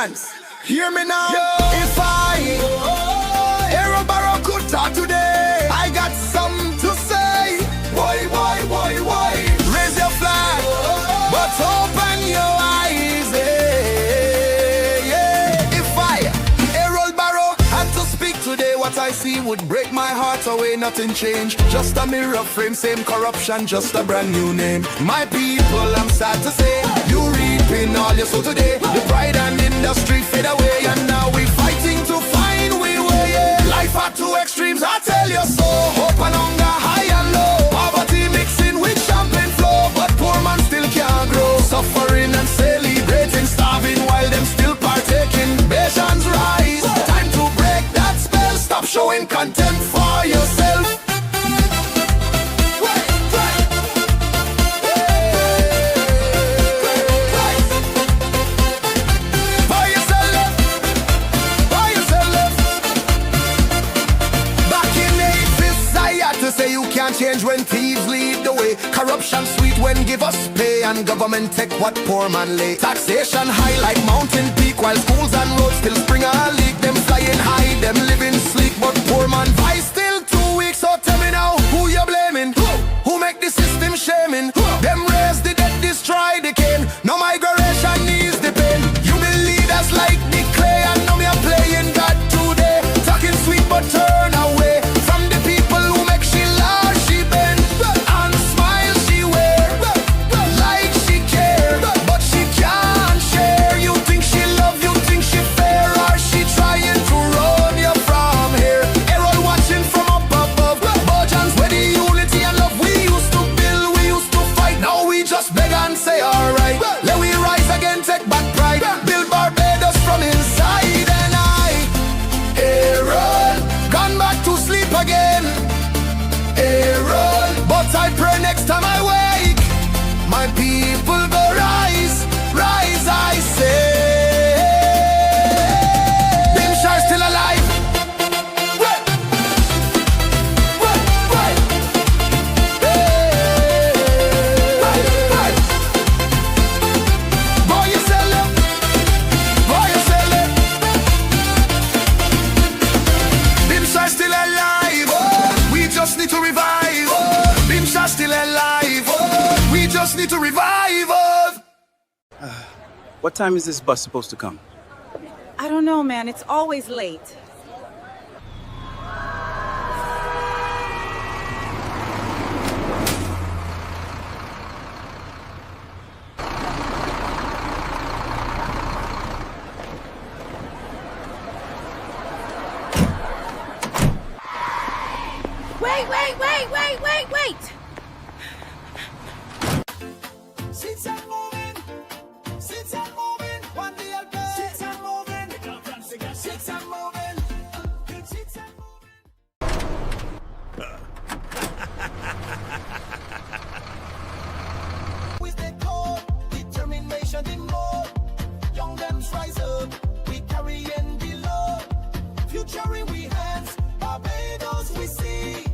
ambulance. Hear me now. If I Aero Barrow could talk today, I got something to say. Why? Raise your flag, but open your eyes. If I Aero Barrow had to speak today, what I see would break my heart away. Nothing changed, just a mirror frame, same corruption, just a brand new name. My people, I'm sad to say, you reaping all your soul today. The pride and industry fade away, and now we fighting to find we way. Life at two extremes, I tell you so. Hope and hunger, high and low. Poverty mixing with champagne flow, but poor man still can't grow. Suffering and celebrating, starving while them still partaking. Nations rise, time to break that spell. Stop showing contempt for yourself. Say you can't change when thieves lead the way. Corruption sweet when give us pay, and government take what poor man lay. Taxation high like mountain peak, while schools and roads still spring a leak. Them flying high, them living sleek, but poor man vice still 2 weeks. So tell me now, who you blaming? Who make the system shaming? Them raise the dead, destroy the cane. No migration needs the pain. You will lead us like the clay, and now me are playing God today. Talking sweet but turn away from the people who make she laugh, she bend and smile she wear like she care, but she can't share. You think she love, you think she fair, or she trying to run you from here? Errol watching from up above. Budgeons where the unity and love we used to build, we used to fight. Now we just beg and say alright. Let we rise again, take back pride, build Barbados from inside. And Errol gone back to sleep again. Errol, but I pray next time I wake, my people go rise, rise, I say. Bimshar still alive. Boy, you sell it. Boy, you sell it. Bimshar still alive. We just need to revive. Bimshar still alive. We just need to revive. What time is this bus supposed to come? I don't know, man. It's always late. Wait! Seats are moving. Seats are moving. One DLP. Seats are moving. Seats are moving. Seats are moving. With the code, determination in mode. Young guns rise up. We carrying the load. Future in we hands. Barbados we see.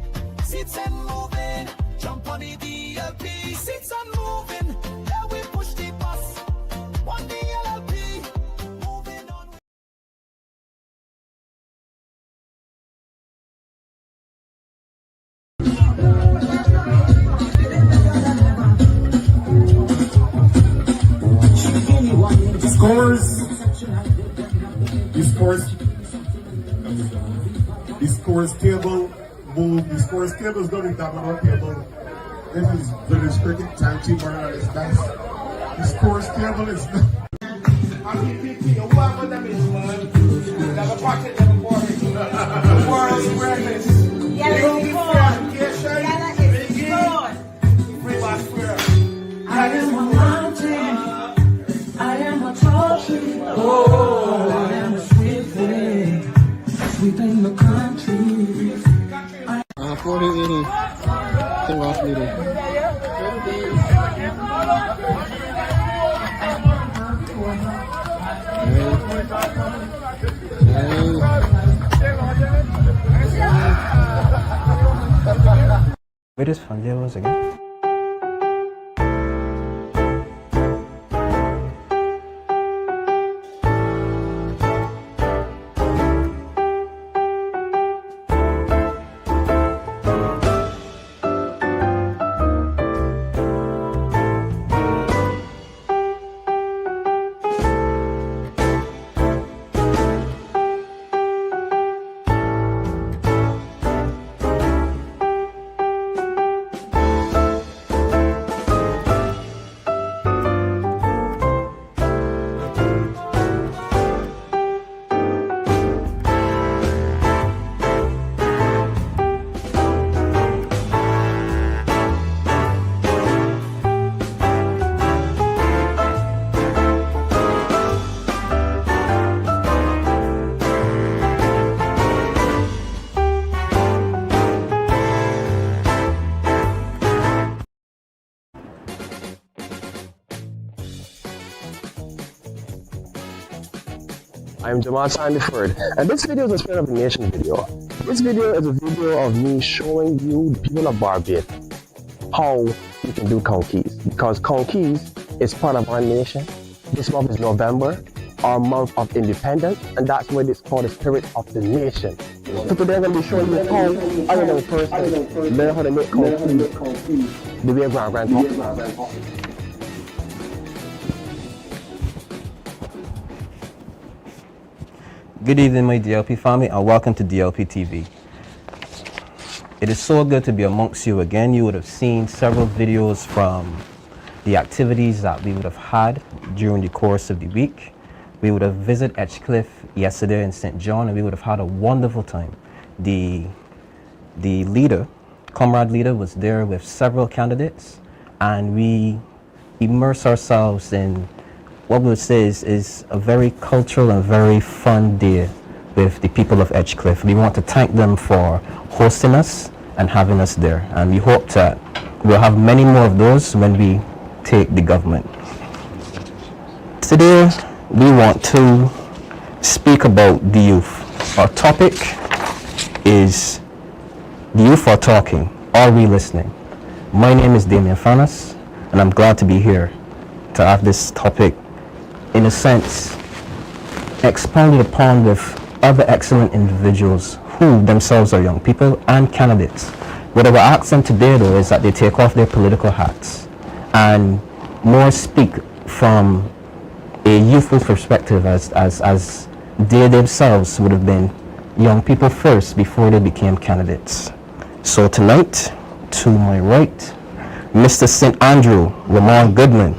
Seats and moving. Jump on the DLP. Seats and moving. Yeah, we push the bus. One DLP. Moving on. The scores table move. The scores table is not the domino table. This is village cricket time team runner is nice. The scores table is not. The world's greatest. I am a mountain. I am a tall tree. Oh, I am a swift wind, sweeping the country. 40 ini tengah sendiri. Where is Fandialos again? I'm Jamal Sandiford, and this video is a Spirit of the Nation video. This video is a video of me showing you, the people of Barbados, how you can do Count Keys. Because Count Keys is part of our nation. This month is November, our month of independence, and that's why it's called the Spirit of the Nation. So today I'm going to be showing you how I know first learn how to make Count Keys the way Grand talk. Good evening, my DLP family, and welcome to DLP TV. It is so good to be amongst you again. You would have seen several videos from the activities that we would have had during the course of the week. We would have visited Edgecliff yesterday in St. John, and we would have had a wonderful time. The leader, comrade leader, was there with several candidates, and we immersed ourselves in what we would say is a very cultural and very fun day with the people of Edgecliff. We want to thank them for hosting us and having us there, and we hope that we'll have many more of those when we take the government. Today we want to speak about the youth. Our topic is the youth are talking, are we listening? My name is Damien Fanus, and I'm glad to be here to have this topic, in a sense, expounded upon with other excellent individuals who themselves are young people and candidates. What I will ask them today, though, is that they take off their political hats and more speak from a youthful perspective, as they themselves would have been young people first before they became candidates. So tonight, to my right, Mr. St. Andrew, Ramon Goodman,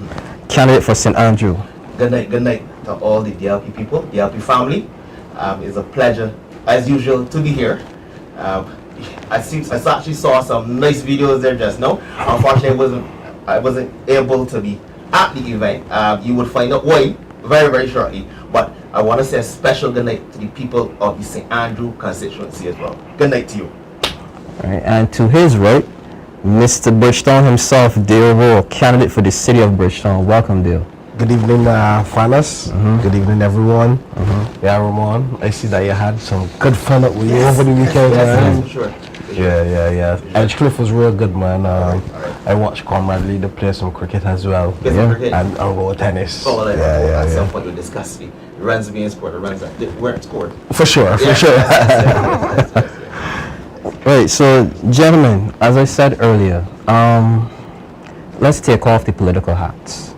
candidate for St. Andrew. Good night to all the DLP people, DLP family. It's a pleasure, as usual, to be here. I actually saw some nice videos there just now. Unfortunately, I wasn't able to be at the event. You will find out why very, very shortly. But I want to say a special good night to the people of the St. Andrew constituency as well. Good night to you. All right, and to his right, Mr. Bridgetown himself, Dale Rowe, candidate for the city of Bridgetown. Welcome, Dale. Good evening, Fanus. Good evening, everyone. Yeah, Ramon, I see that you had some good fun up with you over the weekend. Yes, for sure. Yeah. Edgecliff was real good, man. I watched Comrade Leader play some cricket as well. Cricket. And Rowe tennis. At some point we'll discuss the runs being scored, the runs that weren't scored. For sure. Right, so gentlemen, as I said earlier, let's take off the political hats.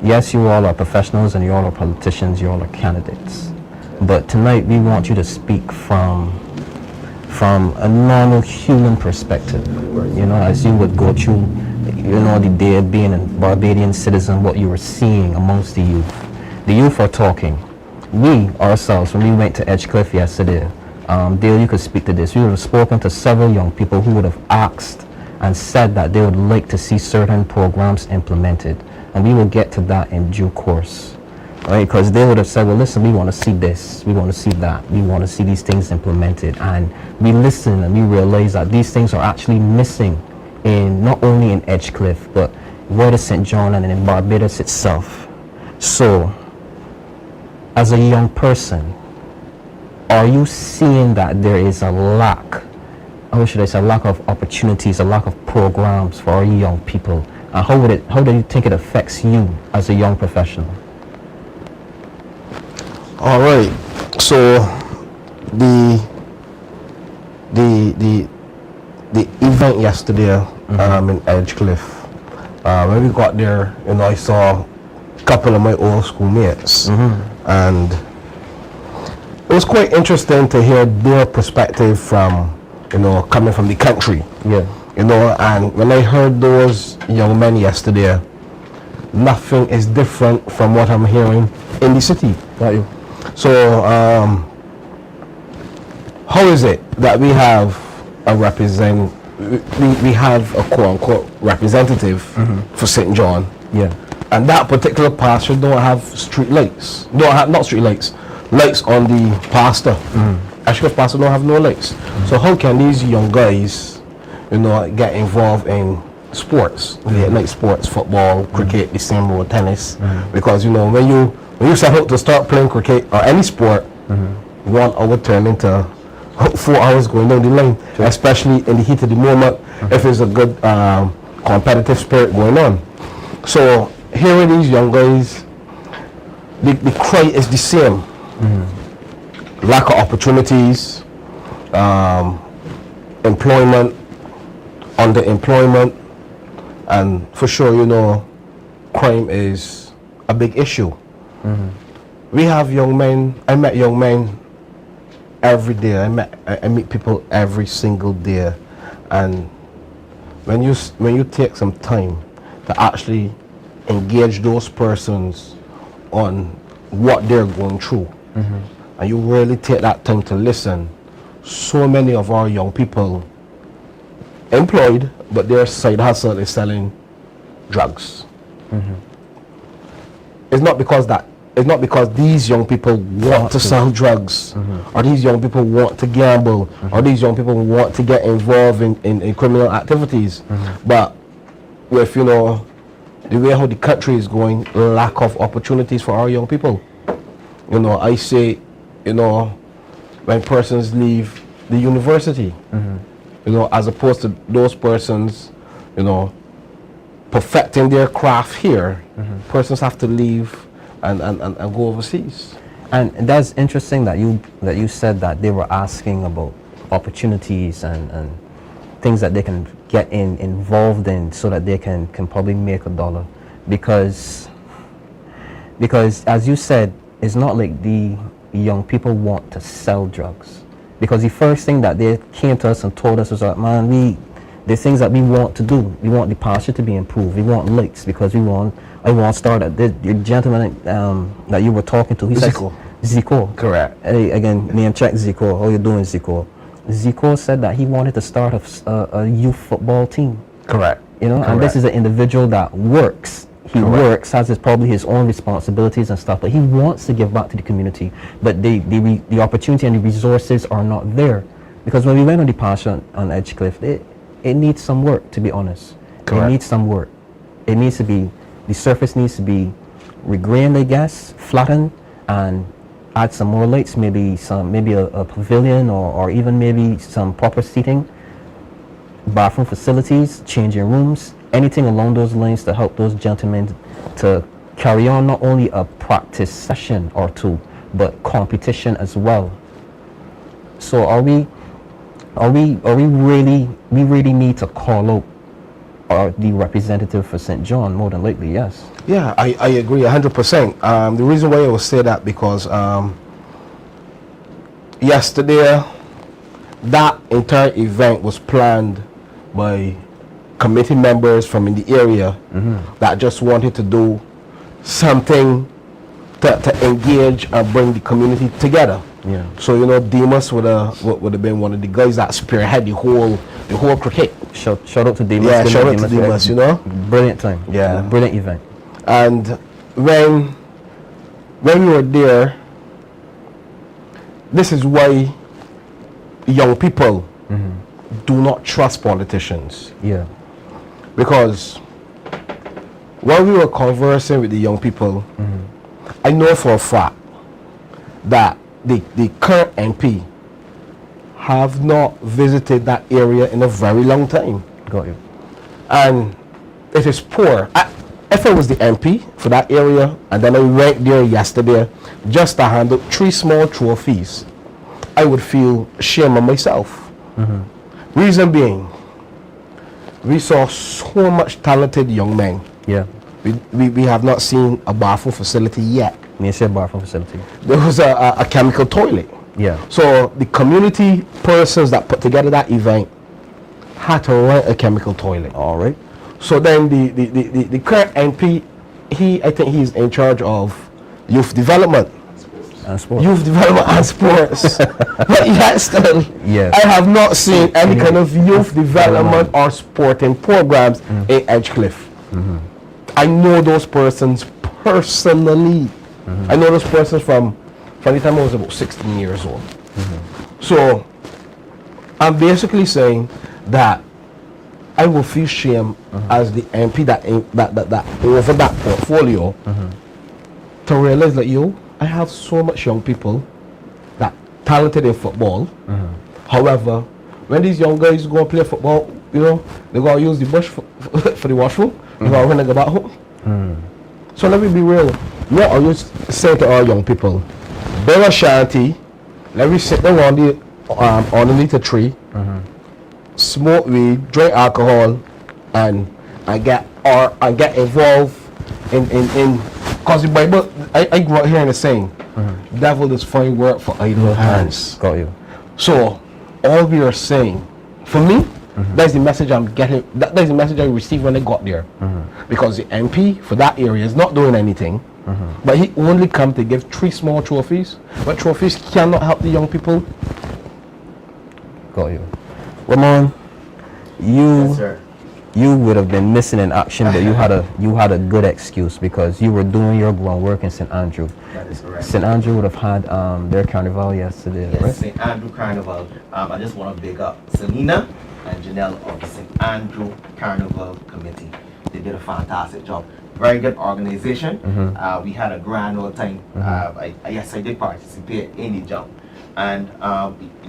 Yes, you all are professionals and you all are politicians, you all are candidates. But tonight we want you to speak from a normal human perspective. You know, as you would go through, you know, the day of being a Barbadian citizen, what you were seeing amongst the youth. The youth are talking. We ourselves, when we went to Edgecliff yesterday, Dale, you could speak to this. We would have spoken to several young people who would have asked and said that they would like to see certain programs implemented. And we will get to that in due course, right? Because they would have said, well, listen, we want to see this, we want to see that, we want to see these things implemented. And we listen and we realize that these things are actually missing in not only in Edgecliff, but where is St. John and in Barbados itself. So, as a young person, are you seeing that there is a lack, or should I say, a lack of opportunities, a lack of programs for our young people? And how do you think it affects you as a young professional? All right. So the event yesterday in Edgecliff, when we got there, you know, I saw a couple of my old schoolmates, and it was quite interesting to hear their perspective from, you know, coming from the country. Yeah. You know, and when I heard those young men yesterday, nothing is different from what I'm hearing in the city. Got you. So, how is it that we have a we have a quote-unquote representative for St. John? Yeah. And that particular pastor don't have street lights. Lights on the pastor. Edgecliff pastor don't have no lights. So how can these young guys, you know, get involved in sports, like sports, football, cricket, the same road, tennis? Because, you know, when you set out to start playing cricket or any sport, 1 hour turn into 4 hours going down the line, especially in the heat of the moment, if there's a good competitive spirit going on. So here are these young guys, the cry is the same. Lack of opportunities, employment, underemployment, and for sure, you know, crime is a big issue. We have young men, I met young men every day. I meet people every single day, and when you take some time to actually engage those persons on what they're going through, and you really take that time to listen, so many of our young people employed, but their side hustle is selling drugs. It's not because these young people want to sell drugs, or these young people want to gamble, or these young people want to get involved in criminal activities, but with, you know, the way how the country is going, lack of opportunities for our young people. You know, I say, you know, when persons leave the university, you know, as opposed to those persons, you know, perfecting their craft here, persons have to leave and go overseas. And that's interesting that you said that they were asking about opportunities and things that they can get involved in so that they can probably make a dollar, because as you said, it's not like the young people want to sell drugs, because the first thing that they came to us and told us was that, man, the things that we want to do, we want the posture to be improved, we want lights, because I want to start at the gentleman that you were talking to, he said Zico. Correct. Hey, again, name check Zico. How you doing, Zico? Zico said that he wanted to start a youth football team. Correct. You know, and this is an individual that works. He works, has probably his own responsibilities and stuff, but he wants to give back to the community. But the opportunity and the resources are not there, because when we went on the pasture on Edgecliff, it needs some work, to be honest. It needs some work. It needs to be, the surface needs to be regrained, I guess, flattened, and add some more lights, maybe a pavilion, or even maybe some proper seating, bathroom facilities, changing rooms, anything along those lines to help those gentlemen to carry on not only a practice session or two, but competition as well. So we really need to call out the representative for St. John, more than likely, yes. Yeah, I agree 100%. The reason why I will say that, because yesterday that entire event was planned by committee members from in the area that just wanted to do something to engage and bring the community together. Yeah. So, you know, Demas would have been one of the guys that spearhead the whole cricket. Shout out to Demas. Yeah, shout out to Demas, you know. Brilliant time. Yeah. Brilliant event. And when we were there, this is why young people do not trust politicians. Yeah. Because when we were conversing with the young people, I know for a fact that the current MP have not visited that area in a very long time. Got you. And it is poor. If I was the MP for that area, and then I went there yesterday just to handle 3 small trophies, I would feel shame on myself. Reason being, we saw so much talented young men. Yeah. We have not seen a bathroom facility yet. You say bathroom facility. There was a chemical toilet. Yeah. So the community persons that put together that event had to rent a chemical toilet. All right. So then the current MP, I think he's in charge of youth development. And sports. Youth development and sports. But yet still, I have not seen any kind of youth development or sporting programs in Edgecliff. I know those persons personally. I know those persons from the time I was about 16 years old. So I'm basically saying that I will feel shame as the MP that over that portfolio to realize that I have so much young people talented in football. However, when these young guys go and play football, you know, they go use the bush for the washroom. They go when they go back home. So let me be real. What are you saying to our young people? Build a shanty. Let me sit down on the underneath a tree, smoke weed, drink alcohol, and get involved in because the Bible. I grew up hearing the saying, "Devil is find work for idle hands." Got you. So all we are saying, for me, that's the message I'm getting. That's the message I received when I got there, because the MP for that area is not doing anything. But he only come to give 3 small trophies, but trophies cannot help the young people. Got you. Ramon, Yes, sir. you would have been missing in action, but you had a good excuse because you were doing your groundwork in St. Andrew. That is correct. St. Andrew would have had their carnival yesterday, Yes, right? St. Andrew Carnival. I just want to big up Selena and Janelle of the St. Andrew Carnival Committee. They did a fantastic job. Very good organization. We had a grand old time. Yes, I did participate in the jump. And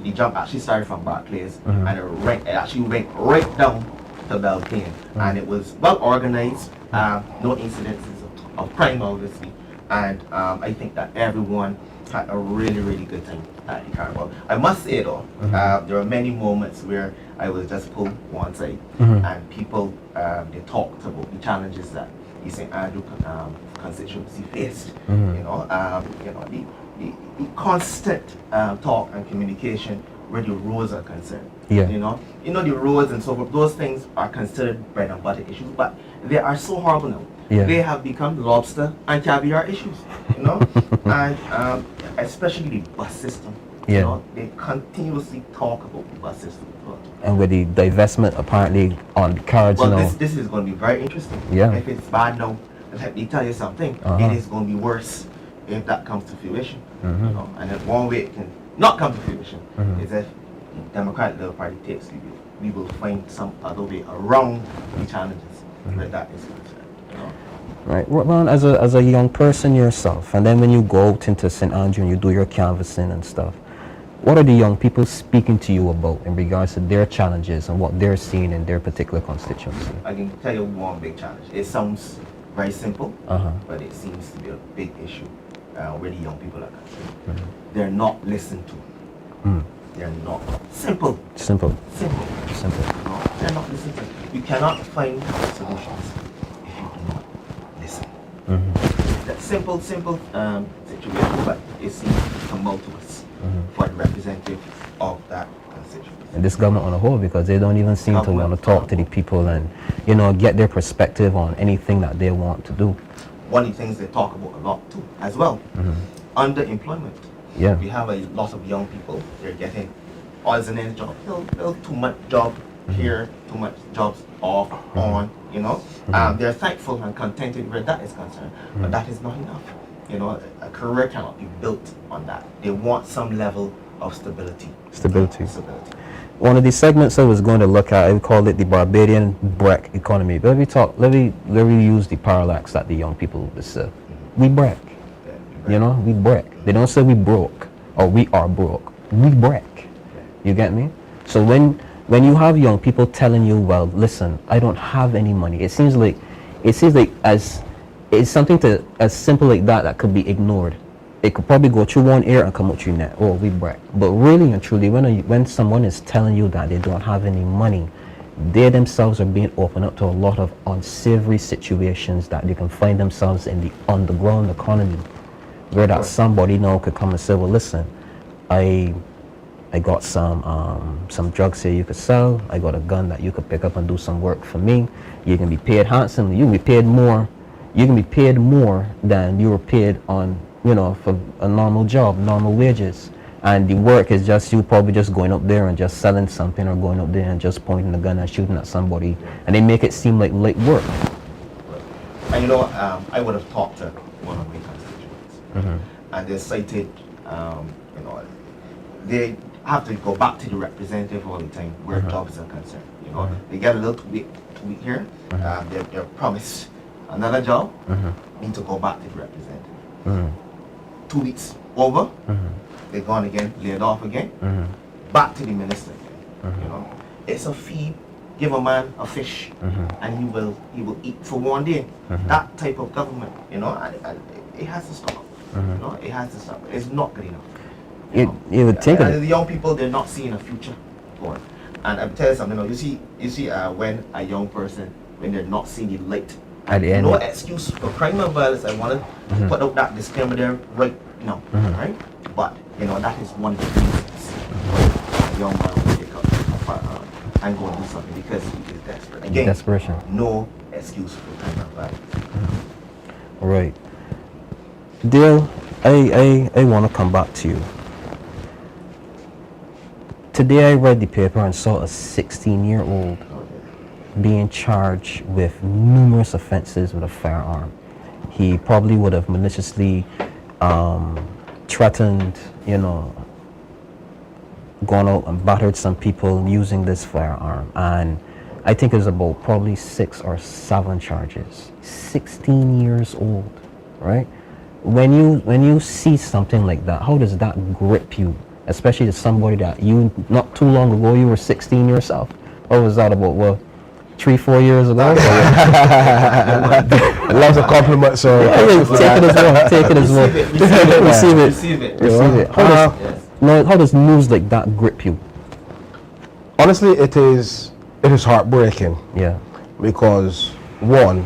the jump actually started from Barclays and it actually went right down to Beltane. And it was well organized, no incidences of crime obviously. And I think that everyone had a really, really good time at the carnival. I must say though, there were many moments where I was just pulled one side and people, they talked about the challenges that the St. Andrew constituency faced. You know, the constant talk and communication where the roads are concerned. Yeah. You know the roads and so forth. Those things are considered bread and butter issues, but they are so horrible now. Yeah. They have become lobster and caviar issues. You know, and especially the bus system. Yeah. You know, they continuously talk about the bus system. And with the divestment apparently on the cards, Well, you know. this is going to be very interesting. Yeah. If it's bad now, let me tell you something. It is going to be worse if that comes to fruition. You know? And if one way it can not come to fruition is if the Democratic Labour Party takes the wheel. We will find some other way around the challenges where that is concerned. You know? Right, Ramon, as a young person yourself, and then when you go out into St. Andrew and you do your canvassing and stuff, what are the young people speaking to you about in regards to their challenges and what they're seeing in their particular constituency? I can tell you one big challenge. It sounds very simple, but it seems to be a big issue where the young people are concerned. They're not listened to. They're not simple. Simple. No, they're not listened to. You cannot find solutions if you do not listen. That simple situation, but it seems tumultuous for the representative of that constituency. And this government on the whole, because they don't even seem to want to talk to the people and, you know, get their perspective on anything that they want to do. One of the things they talk about a lot too, as well, underemployment. Yeah. We have a lot of young people, they're getting odds and ends jobs, too much job here, too much jobs off, on, you know. They're thankful and contented where that is concerned, but that is not enough. You know, a career cannot be built on that. They want some level of stability. Stability. One of the segments I was going to look at, I would call it the Barbadian break economy. But let me use the parallax that the young people say. We break. You know, we break. They don't say we broke or we are broke. We break. You get me? So when you have young people telling you, well, listen, I don't have any money, it seems like as it's something as simple like that could be ignored. It could probably go through one ear and come out your net. Oh, we break. But really and truly, when someone is telling you that they don't have any money, they themselves are being opened up to a lot of unsavory situations that they can find themselves in the underground economy, where that somebody now could come and say, well, listen, I got some drugs here you could sell. I got a gun that you could pick up and do some work for me. You can be paid handsomely. You can be paid more. You can be paid more than you were paid on, you know, for a normal job, normal wages. And the work is just you probably just going up there and just selling something, or going up there and just pointing a gun and shooting at somebody. And they make it seem like light work. And you know, I would have talked to one of my constituents, and they cited, you know, they have to go back to the representative all the time where jobs are concerned. You know, they get a little tweak here. They're promised another job. Need to go back to the representative. 2 weeks over, they're gone again, laid off again, back to the minister again. You know, it's a fee. Give a man a fish, and he will eat for one day. That type of government, you know, it has to stop. You know, it has to stop. It's not good enough. You would think the young people, they're not seeing a future going. And I'm telling you something. You see, when a young person, when they're not seeing the light, at the end, no excuse for crime and violence. I want to put out that disclaimer there right now, right? But you know, that is one of the reasons a young man will pick up a firearm and go and do something because he is desperate. Again, desperation. No excuse for crime and violence. Right. Dale, I want to come back to you. Today I read the paper and saw a 16-year-old being charged with numerous offenses with a firearm. He probably would have maliciously threatened, you know, gone out and battered some people using this firearm. And I think it was about probably 6 or 7 charges. 16 years old, right? When you see something like that, how does that grip you? Especially to somebody that you, not too long ago, you were 16 yourself. What was that about? Well, 3-4 years ago? Lots of compliments, sir. Take it as well. Receive it. How does news like that grip you? Honestly, it is heartbreaking. Yeah. Because one,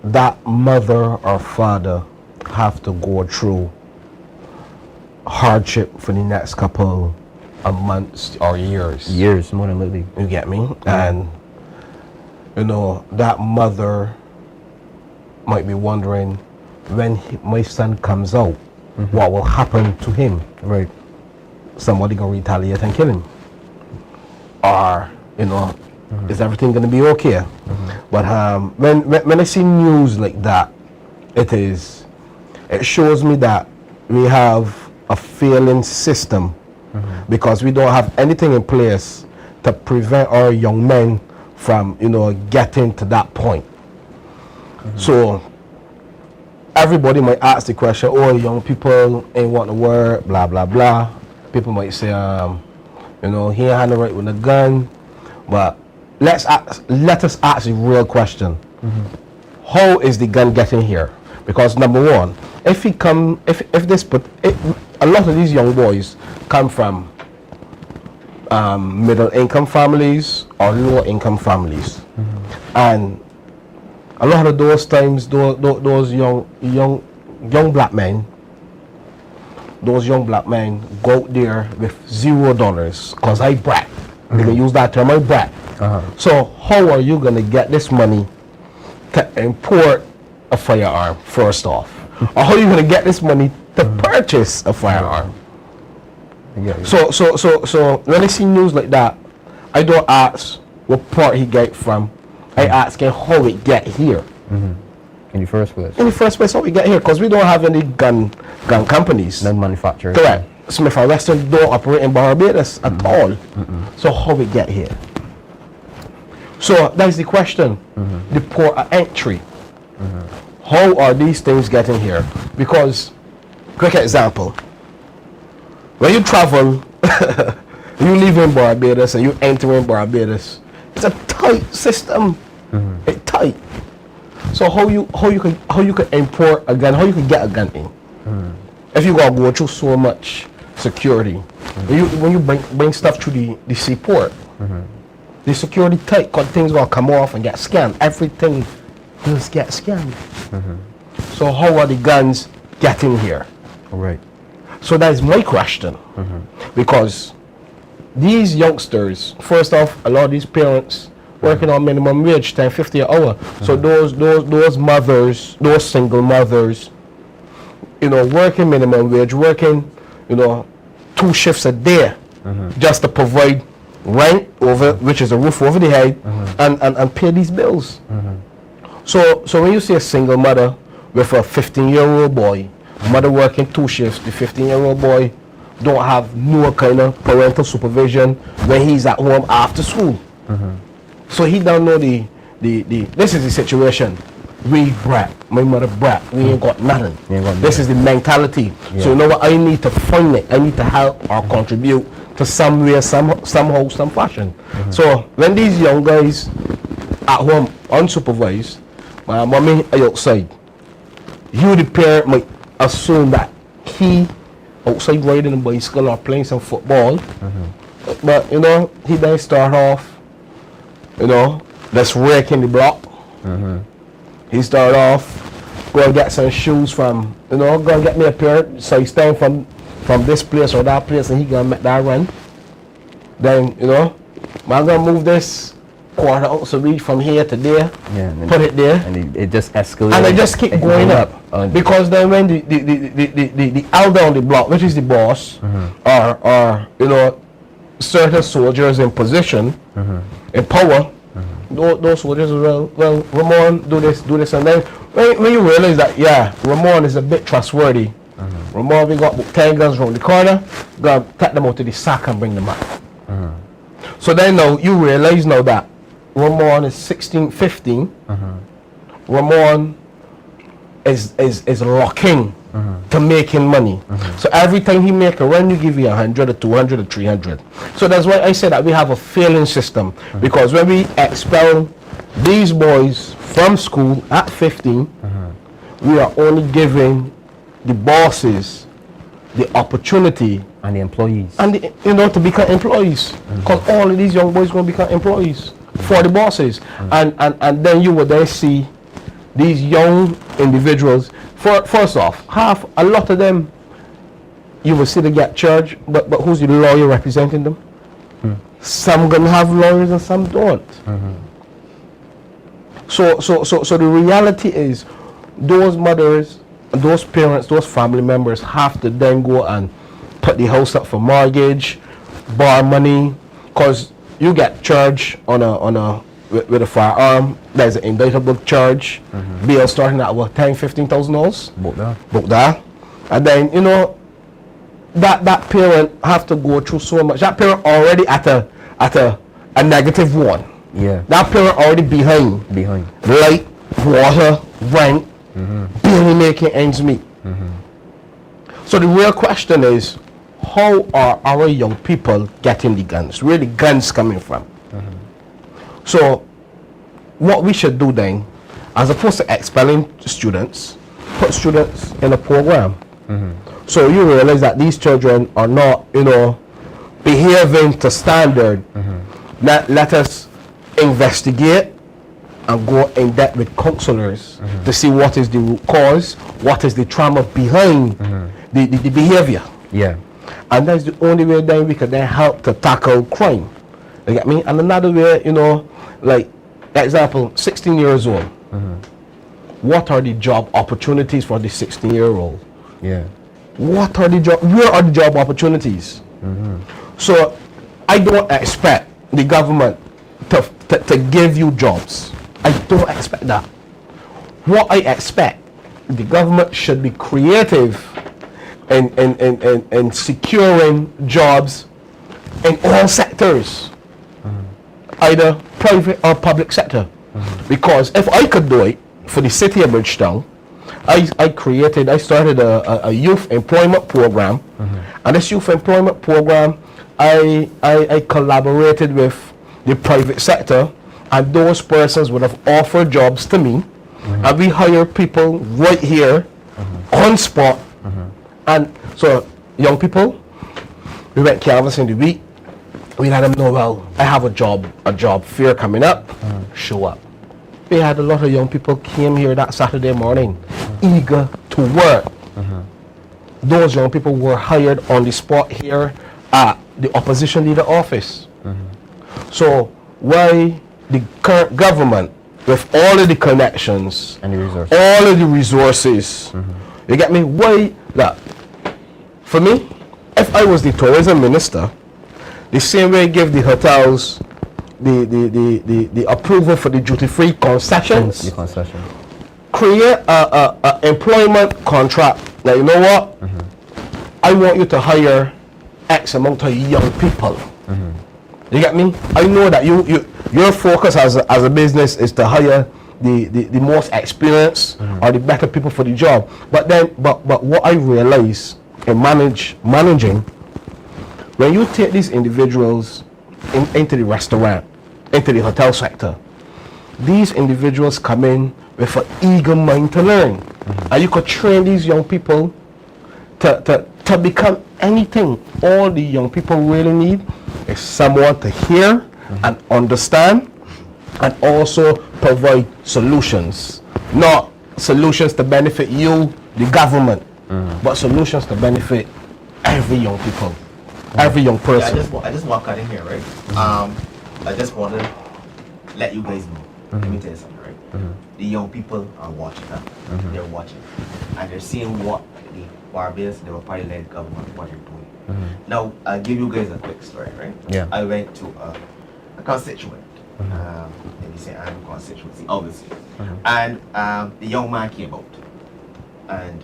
that mother or father have to go through hardship for the next couple of months or years. Years, more than likely. You get me? And you know, that mother might be wondering when my son comes out, what will happen to him? Right. Somebody gonna retaliate and kill him, or you know, is everything gonna be okay? But when I see news like that, it shows me that we have a failing system because we don't have anything in place to prevent our young men from, you know, getting to that point. So everybody might ask the question, oh, young people ain't want to work, blah blah blah. People might say, you know, he ain't had the right with a gun. But let us ask the real question. How is the gun getting here? Because number one, if a lot of these young boys come from middle income families or lower income families, and a lot of those times those young black men go out there with $0 because I brat. They can use that term, I brat. So how are you gonna get this money to import a firearm first off? Or how are you gonna get this money to purchase a firearm? So when I see news like that, I don't ask what part he get it from. I ask him how it get here. In the first place. In the first place, how we get here? Because we don't have any gun companies. Non manufacturers. Correct. Smith & Wesson don't operate in Barbados at all. So how we get here? So that's the question. The port of entry. How are these things getting here? Because, quick example, when you travel, you leave in Barbados and you enter in Barbados, it's a tight system. It's tight. So how you can import a gun? How you can get a gun in? If you gotta go through so much security, when you bring stuff through the seaport, the security tight, cause things gonna come off and get scanned. Everything just get scanned. So how are the guns getting here? Right. So that is my question. Because these youngsters, first off, a lot of these parents working on minimum wage, $10.50 an hour. So those mothers, those single mothers, you know, working minimum wage, working, you know, 2 shifts a day, just to provide rent over, which is a roof over the head, and pay these bills. So when you see a single mother with a 15-year-old boy, mother working 2 shifts, the 15-year-old boy don't have no kind of parental supervision when he's at home after school. So he don't know this is the situation. we brat, my mother brat, we ain't got nothing. Mm-hmm. This is the mentality. Yeah. So you know what, I need to fund it, I need to help or contribute to some way, somehow, some fashion. Mm-hmm. So when these young guys at home unsupervised, my mommy outside, you the parent might assume that he outside riding a bicycle or playing some football, but you know, he then start off, you know, that's raking the block. He start off, go and get some shoes from, you know, go and get me a pair, so he's staying from this place or that place, and he gonna make that run. Then, you know, I'm gonna move this quarter ounce of weed from here to there, put it there, and it just escalates. and they just keep going up. Because then when the elder on the block, which is the boss, or you know, certain soldiers in position, in power, those soldiers are well, Ramon, do this, and then when you realize that, yeah, Ramon is a bit trustworthy. Ramon, we got 10 guns around the corner, go take them out to the sack and bring them up. So then now you realize now that Ramon is 16, 15. Ramon is locking to making money. So every time he make a run, you give you 100 or 200 or 300. So that's why I said that we have a failing system, because when we expel these boys from school at 15, we are only giving the bosses the opportunity and the employees, and you know, to become employees, because all of these young boys going to become employees for the bosses, and then you would then see these young individuals. First off, a lot of them, you will see they get charged, but who's the lawyer representing them? Some gonna have lawyers and some don't. So the reality is, those mothers, those parents, those family members have to then go and put the house up for mortgage, borrow money, because you get charged with a firearm. There's an indictable charge, bail starting at what, $10,000-$15,000. Book that, and then you know that parent have to go through so much. That parent already at a negative one. Yeah. That parent already behind. Light, water, rent, barely making ends meet. So the real question is, how are our young people getting the guns? Where the guns coming from? So what we should do then, as opposed to expelling students, put students in a program. So you realize that these children are not, you know, behaving to standard. Let us investigate and go in depth with counselors to see what is the root cause, what is the trauma behind the behavior. Yeah. And that's the only way then we can then help to tackle crime. You get me? And another way, you know, like, example, 16 years old. What are the job opportunities for the 16-year-old? Yeah. What are the where are the job opportunities? So I don't expect the government to give you jobs. I don't expect that. What I expect, the government should be creative in securing jobs in all sectors, either private or public sector. Because if I could do it for the city of Bridgetown, I started a youth employment program, and this youth employment program, I collaborated with the private sector, and those persons would have offered jobs to me, and we hire people right here on spot. And so young people, we went canvassing the week. We let them know, well, I have a job fair coming up, show up. We had a lot of young people came here that Saturday morning, eager to work. Those young people were hired on the spot here at the opposition leader office. So why the current government, with all of the connections and the resources, all of the resources, you get me? Why that? For me, if I was the tourism minister, the same way I give the hotels the approval for the duty-free concessions, create a employment contract. Now, you know what? I want you to hire X amount of young people. You get me? I know that your focus as a business is to hire the most experienced or the better people for the job. But what I realize in managing, when you take these individuals into the restaurant, into the hotel sector, these individuals come in with an eager mind to learn, and you could train these young people to become anything. All the young people really need is someone to hear and understand, and also provide solutions. Not solutions to benefit you, the government, but solutions to benefit every young people, every young person. I just want to cut in here, right? I just want to let you guys know. Let me tell you something, right? The young people are watching, they're watching, and they're seeing what the Barbados, the party-led government, what they're doing. Now, I'll give you guys a quick story, right? Yeah. I went to a constituent, in the St. Andrew constituency, obviously, and the young man came out, and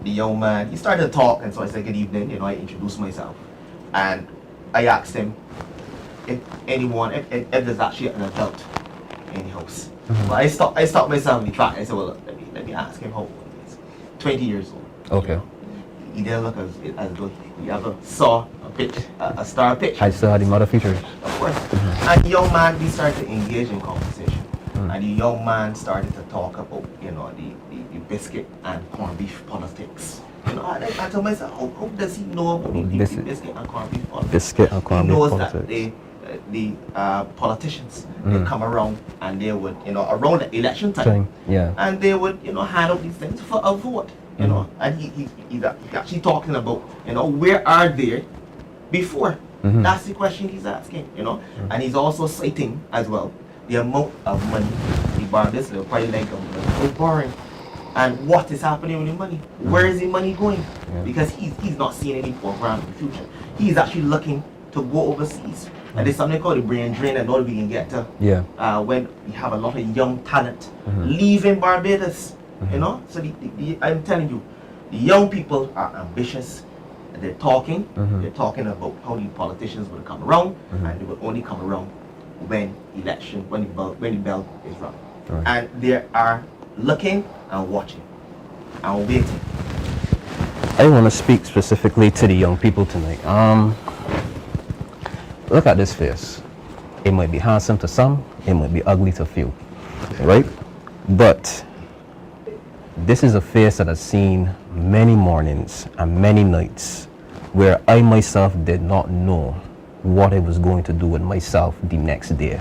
the young man, he started to talk, and so I said, good evening, you know, I introduced myself, and I asked him if there's actually an adult in the house. But I stopped myself in the track. I said, well, let me ask him how old he is. 20 years old. Okay. You know? He didn't look as though he ever saw a star pitch. I saw the mother features. Of course. And the young man, we started to engage in conversation. And the young man started to talk about, you know, the biscuit and corned beef politics. You know, I told myself, how does he know about the biscuit and corned beef politics? Biscuit and corned beef politics. He knows that the politicians, they come around and they would, you know, around the election time, and they would, you know, hand out these things for a vote, you know, and he's actually talking about, you know, where are they before? That's the question he's asking, you know, and he's also citing as well the amount of money the Barbados, the party-led government, is borrowing, and what is happening with the money. Where is the money going? Because he's not seeing any program in the future. He's actually looking to go overseas. And there's something called the brain drain, and all we can get to when we have a lot of young talent leaving Barbados. You know, so I'm telling you, the young people are ambitious. They're talking. They're talking about how the politicians will come around, and they will only come around when the bell is rung. And they are looking and watching and waiting. I want to speak specifically to the young people tonight. Look at this face. It might be handsome to some, it might be ugly to few, right? But this is a face that I've seen many mornings and many nights where I myself did not know what I was going to do with myself the next day.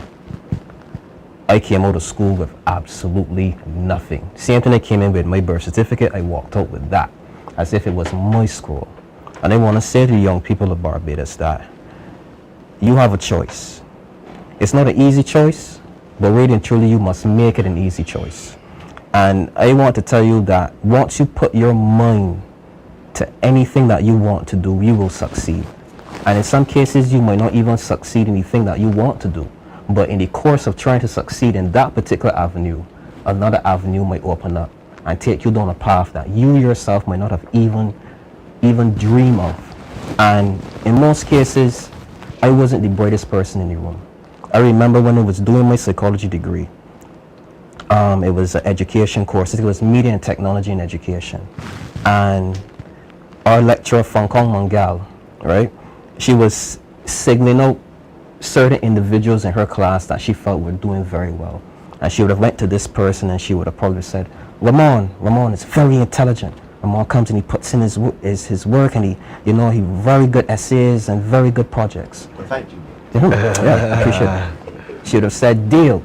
I came out of school with absolutely nothing. Same thing I came in with my birth certificate, I walked out with that, as if it was my scroll. And I want to say to the young people of Barbados that you have a choice. It's not an easy choice, but really and truly you must make it an easy choice. And I want to tell you that once you put your mind to anything that you want to do, you will succeed. And in some cases, you might not even succeed in the thing that you want to do. But in the course of trying to succeed in that particular avenue, another avenue might open up and take you down a path that you yourself might not have even dreamed of. And in most cases, I wasn't the brightest person in the room. I remember when I was doing my psychology degree, it was an education course. It was media and technology in education. And our lecturer, Fankong Mangal, right? She was signaling out certain individuals in her class that she felt were doing very well. And she would have went to this person and she would have probably said, Ramon is very intelligent. Ramon comes and he puts in his work, and he very good essays and very good projects. Well, thank you. Yeah, appreciate it. She would have said, Dale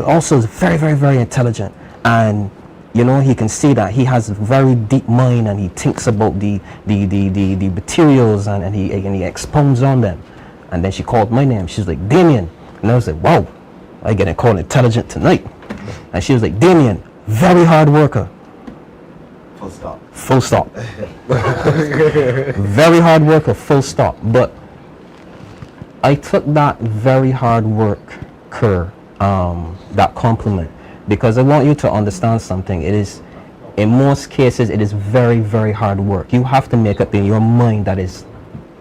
also is very, very, very intelligent, and you know, he can see that he has a very deep mind, and he thinks about the materials, and he expounds on them. And then she called my name. She was like, Damien. And I was like, wow, I get called intelligent tonight. And she was like, Damien, very hard worker. Full stop. Very hard worker, full stop. But I took that very hard worker, that compliment, because I want you to understand something. It is, in most cases, it is very, very hard work. You have to make up in your mind that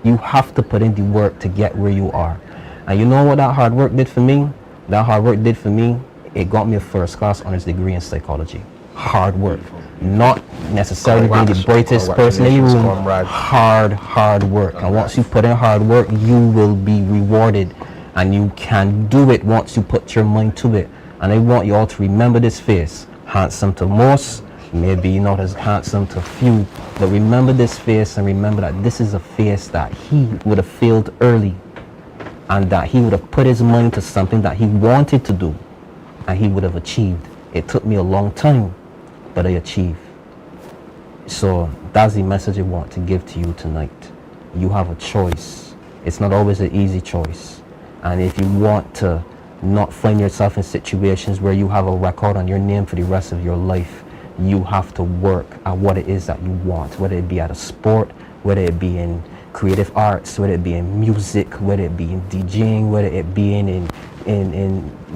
you have to put in the work to get where you are. And you know what that hard work did for me? That hard work did for me, it got me a first class honors degree in psychology. Hard work. Not necessarily being the brightest person in the room. Hard work. And once you put in hard work, you will be rewarded. And you can do it once you put your mind to it. And I want you all to remember this face. Handsome to most, maybe not as handsome to few, but remember this face and remember that this is a face that he would have failed early, and that he would have put his mind to something that he wanted to do, and he would have achieved. It took me a long time, but I achieved. So that's the message I want to give to you tonight. You have a choice. It's not always an easy choice. And if you want to not find yourself in situations where you have a record on your name for the rest of your life, you have to work at what it is that you want, whether it be at a sport, whether it be in creative arts, whether it be in music, whether it be in DJing, whether it be in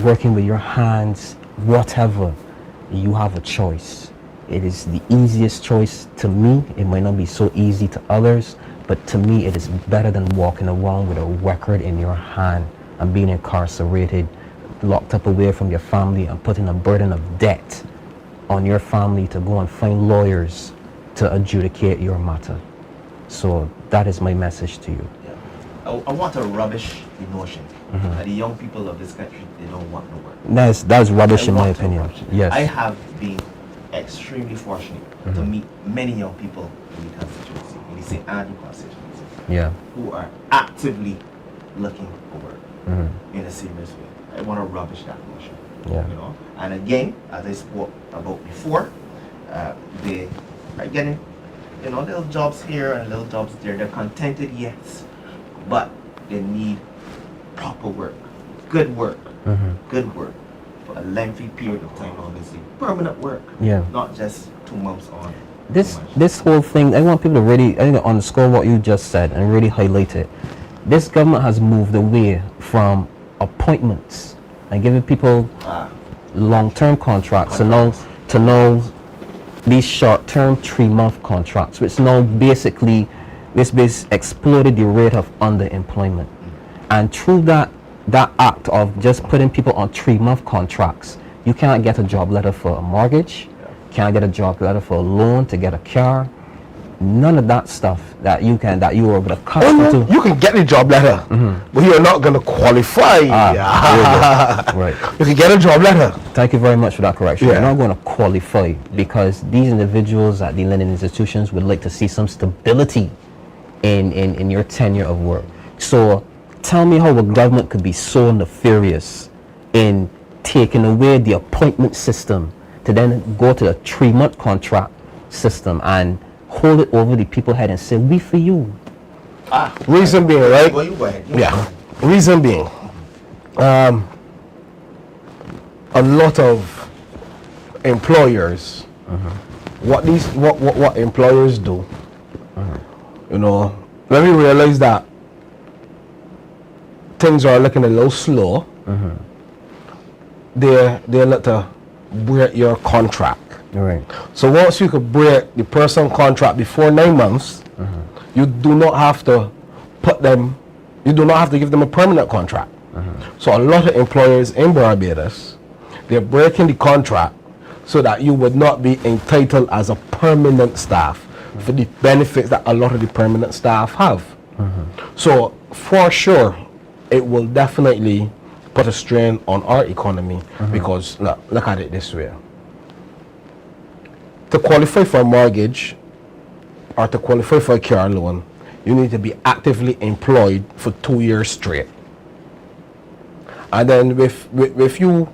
working with your hands, whatever. You have a choice. It is the easiest choice to me. It might not be so easy to others, but to me it is better than walking around with a record in your hand and being incarcerated, locked up away from your family, and putting a burden of debt on your family to go and find lawyers to adjudicate your matter. So that is my message to you. Yeah. I want to rubbish the notion that the young people of this country, they don't want to work. That's rubbish in my opinion. Yes. I have been extremely fortunate to meet many young people in the constituency, in the St. Andrew constituency, who are actively looking for work in a serious way. I want to rubbish that notion. Yeah. You know, and again, as I spoke about before, they are getting, you know, little jobs here and little jobs there. They're contented, yes, but they need proper work, good work for a lengthy period of time. Obviously, permanent work. Yeah. Not just 2 months on. This whole thing, I want people to really, I think, underscore what you just said and really highlight it. This government has moved away from appointments and giving people long-term contracts to know these short-term 3-month contracts, which now basically exploded the rate of underemployment. And through that act of just putting people on 3-month contracts, you can't get a job letter for a mortgage, can't get a job letter for a loan to get a car. None of that stuff that you are accustomed to. You can get a job letter, but you're not going to qualify. Right. You can get a job letter. Thank you very much for that correction. Yeah. You're not going to qualify because these individuals at the lending institutions would like to see some stability in your tenure of work. So tell me how a government could be so nefarious in taking away the appointment system to then go to a 3-month contract system and hold it over the people's head and say, we for you. Reason being, right? Well, you go ahead. Yeah. Reason being, a lot of employers, what employers do, you know, when we realize that things are looking a little slow, they let to break your contract. Right. So once you could break the person contract before 9 months, you do not have to give them a permanent contract. So a lot of employers in Barbados, they're breaking the contract so that you would not be entitled as a permanent staff for the benefits that a lot of the permanent staff have. So for sure, it will definitely put a strain on our economy because look at it this way. To qualify for a mortgage or to qualify for a car loan, you need to be actively employed for 2 years straight. And then with you,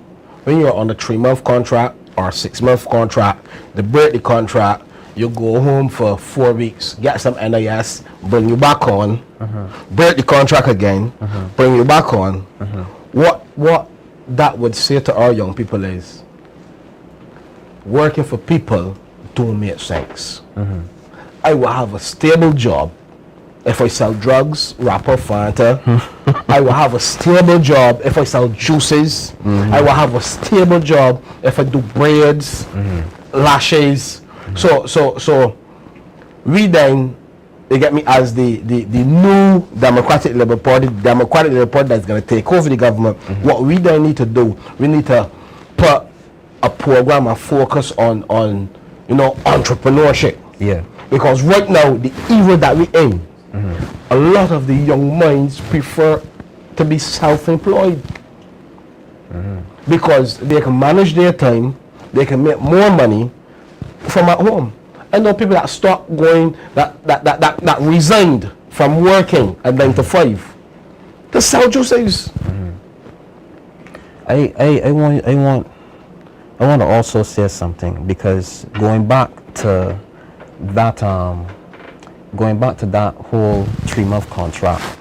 when you're on a 3-month contract or 6-month contract, they break the contract, you go home for 4 weeks, get some NIS, bring you back on, break the contract again, bring you back on. What that would say to our young people is, working for people don't make sense. I will have a stable job if I sell drugs, rapper, Fanta. I will have a stable job if I sell juices. I will have a stable job if I do braids, lashes. So we then, they get me as the new Democratic Labour Party, that's going to take over the government. What we then need to do, we need to put a program and focus on entrepreneurship. Yeah. Because right now, the era that we're in, a lot of the young minds prefer to be self-employed. Because they can manage their time, they can make more money from at home. I know people that start going, that resigned from working at 9 to 5 to sell juices. I want to also say something, because going back to that whole 3-month contract,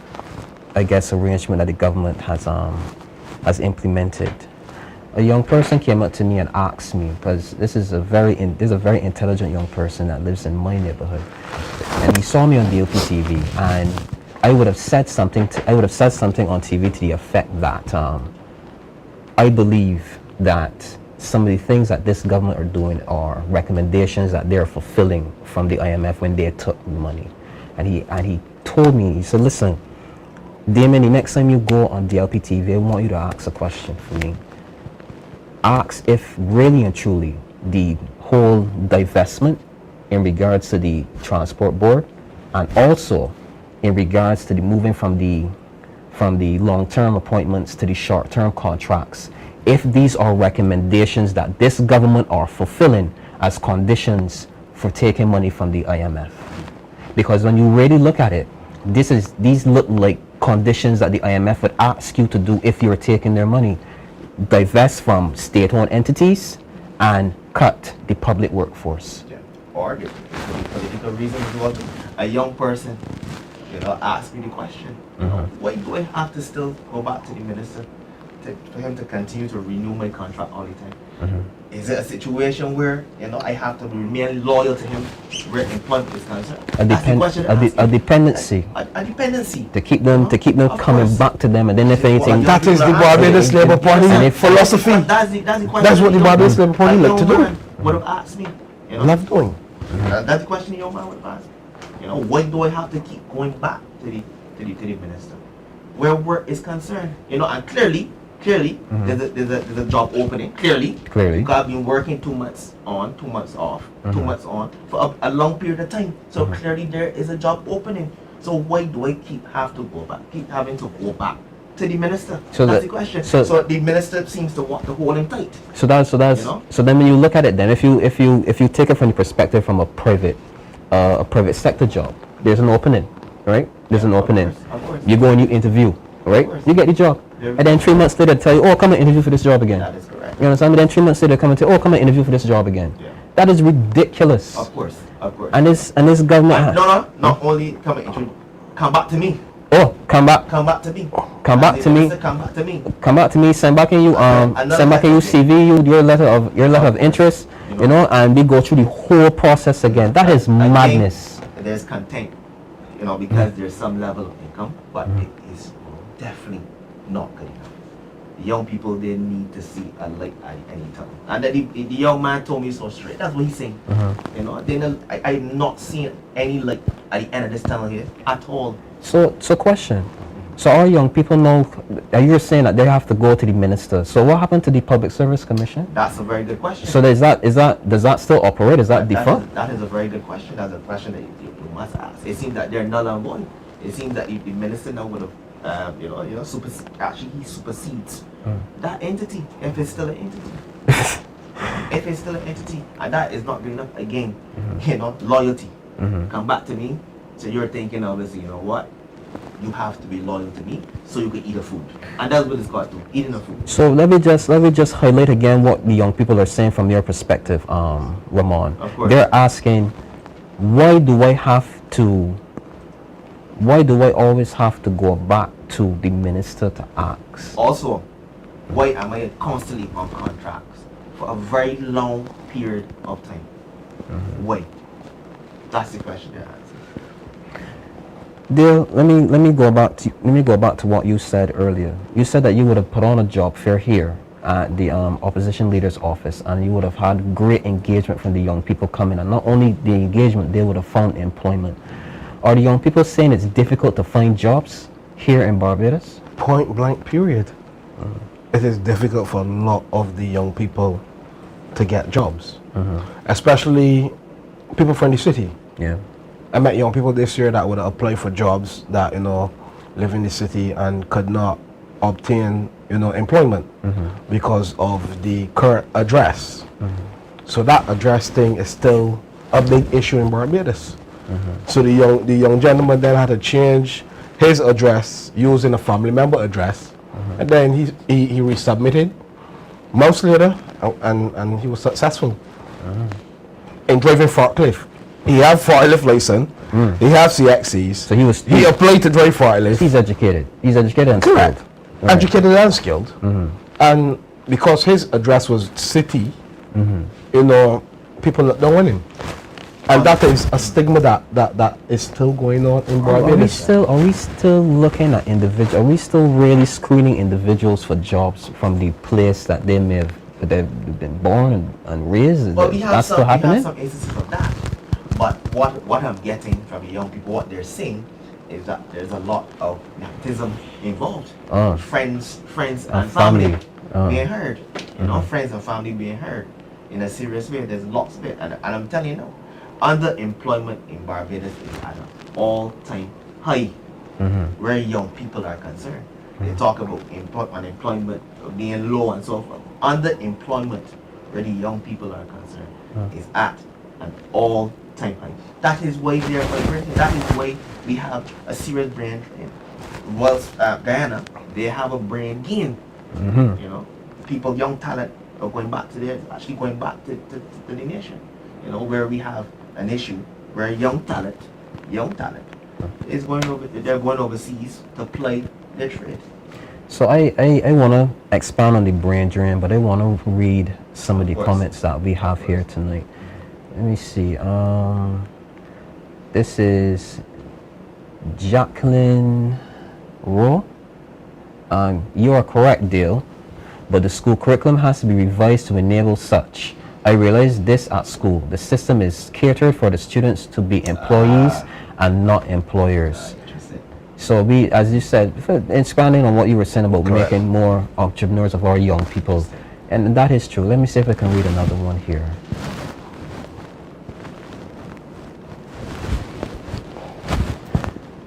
I guess, arrangement that the government has implemented. A young person came up to me and asked me, because this is a very intelligent young person that lives in my neighborhood, and he saw me on DLP TV, and I would have said something on TV to the effect that I believe that some of the things that this government are doing are recommendations that they're fulfilling from the IMF when they took the money. And he told me, he said, listen, Damien, the next time you go on DLP TV, I want you to ask a question for me. Ask if really and truly the whole divestment in regards to the transport board, and also in regards to the moving from the long-term appointments to the short-term contracts, if these are recommendations that this government are fulfilling as conditions for taking money from the IMF. Because when you really look at it, these look like conditions that the IMF would ask you to do if you're taking their money. Divest from state-owned entities and cut the public workforce. Yeah. Or the political reasons as well. A young person, asked me the question, why do I have to still go back to the minister for him to continue to renew my contract all the time? Is it a situation where I have to remain loyal to him where employment is concerned? A dependency. A dependency. To keep them coming back to them, and then if anything, that is the Barbados Labour Party philosophy. That's the question. That's what the Barbados Labour Party like to do. Would have asked me. Love doing. That's the question your man would have asked. Why do I have to keep going back to the minister where work is concerned? And clearly, there's a job opening. Clearly, because I've been working 2 months on, 2 months off, 2 months on for a long period of time. So clearly there is a job opening. So why do I keep having to go back to the minister? So that's the question. So the minister seems to want to hold him tight. So then when you look at it, then if you take it from the perspective from a private sector job, there's an opening, right? There's an opening. Of course. You go and you interview, right? You get the job. And then 3 months later tell you, oh, come and interview for this job again. That is correct. You understand? But then 3 months later come and say, oh, come and interview for this job again. Yeah. That is ridiculous. Of course. And this government. Not only come and interview, come back to me. Oh, come back. Come back to me. Come back to me. Come back to me. Come back to me. Send back in you CV, your letter of interest, and we go through the whole process again. That is madness. There's content, because there's some level of income, but it is definitely not good enough. The young people, they need to see a light at any time. And then the young man told me so straight. That's what he's saying. I'm not seeing any light at the end of this tunnel here at all. So question. So our young people know that you're saying that they have to go to the minister. So what happened to the Public Service Commission? That's a very good question. So does that still operate? Is that defunct? That is a very good question. That's a question that you must ask. It seems that they're null and void. It seems that if the minister now would have he supersedes that entity if it's still an entity. If it's still an entity, and that is not good enough. Again, loyalty. Come back to me. So you're thinking, obviously, what? You have to be loyal to me so you can eat the food, and that's what it's got to eating the food. So let me just highlight again what the young people are saying from their perspective, Ramon. Of course. They're asking, why do I always have to go back to the minister to ask? Also, why am I constantly on contracts for a very long period of time? Why? That's the question they're asking. Dale, let me go back to what you said earlier. You said that you would have put on a job fair here at the opposition leader's office, and you would have had great engagement from the young people coming, and not only the engagement, they would have found employment. Are the young people saying it's difficult to find jobs here in Barbados? Point blank period. it is difficult for a lot of the young people to get jobs, especially people from the city. Yeah. I met young people this year that would apply for jobs that, you know, live in the city and could not obtain, you know, employment because of the current address. So that address thing is still a big issue in Barbados. So the young gentleman then had to change his address using a family member address, and then he resubmitted months later, and he was successful in driving forklift. He had forklift license. He had CXCs. So he applied to drive forklift. He's educated. He's educated and Correct. skilled. Right. Educated and skilled. And because his address was city, you know, people don't want him. And that is a stigma that is still going on in Barbados. Are we still looking at individuals? Are we still really screening individuals for jobs from the place that they may have they've been born and raised? Well, we have still happening? some instances of that. But what I'm getting from the young people, what they're saying, is that there's a lot of nepotism involved. Friends and family being heard. You know, friends and family being heard in a serious way. There's lots of it, and I'm telling you now, underemployment in Barbados is at an all-time high where young people are concerned. They talk about unemployment being low and so forth. Underemployment where the young people are concerned is at an all-time high. That is why they are migrating. That is why we have a serious brain drain. Whilst Guyana, they have a brain gain. You know, people, young talent are going back to actually going back to the nation. You know, where we have an issue where young talent is going over. They're going overseas to play their trade. So I want to expound on the brain drain, but I want to read some of the comments that we have here tonight. Let me see. This is Jacqueline Rowe. You are correct, Dale, but the school curriculum has to be revised to enable such. I realized this at school. The system is catered for the students to be employees and not employers. So we, as you said, expanding on what you were saying about making more entrepreneurs of our young people, and that is true. Let me see if I can read another one here.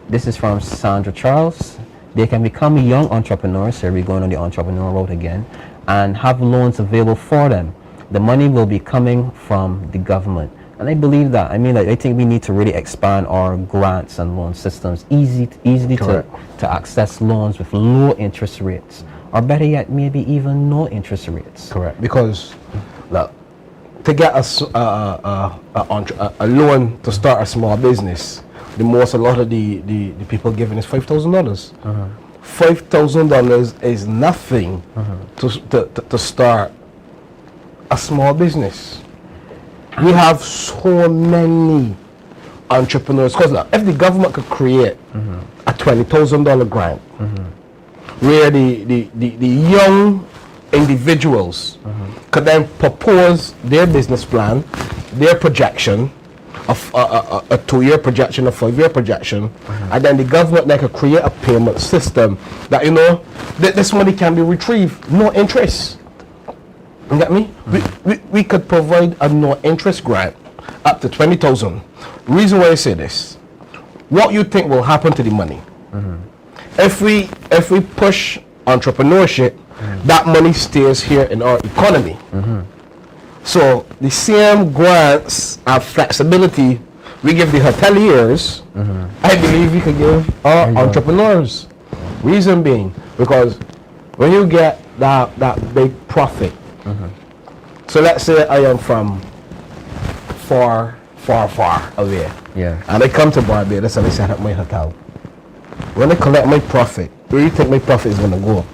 This is from Sandra Charles. They can become young entrepreneurs, here we're going on the entrepreneur road again, and have loans available for them. The money will be coming from the government. And I believe that. I mean, I think we need to really expand our grants and loan systems, easily to access loans with low interest rates, or better yet, maybe even no interest rates. Correct. Because look, to get a loan to start a small business, a lot of the people giving is $5,000. $5,000 is nothing to start a small business. We have so many entrepreneurs. Because if the government could create a $20,000 grant, where the young individuals could then propose their business plan, their projection, of a 2-year projection, a 5-year projection, and then the government then could create a payment system that, you know, this money can be retrieved, no interest. You get me? We could provide a no interest grant up to 20,000. Reason why I say this, what you think will happen to the money? If we push entrepreneurship, that money stays here in our economy. So the same grants and flexibility we give the hoteliers, I believe we could give our entrepreneurs. Reason being, because when you get that big profit, so let's say I am from far away, and I come to Barbados and I set up my hotel. When I collect my profit, where do you think my profit is going to go?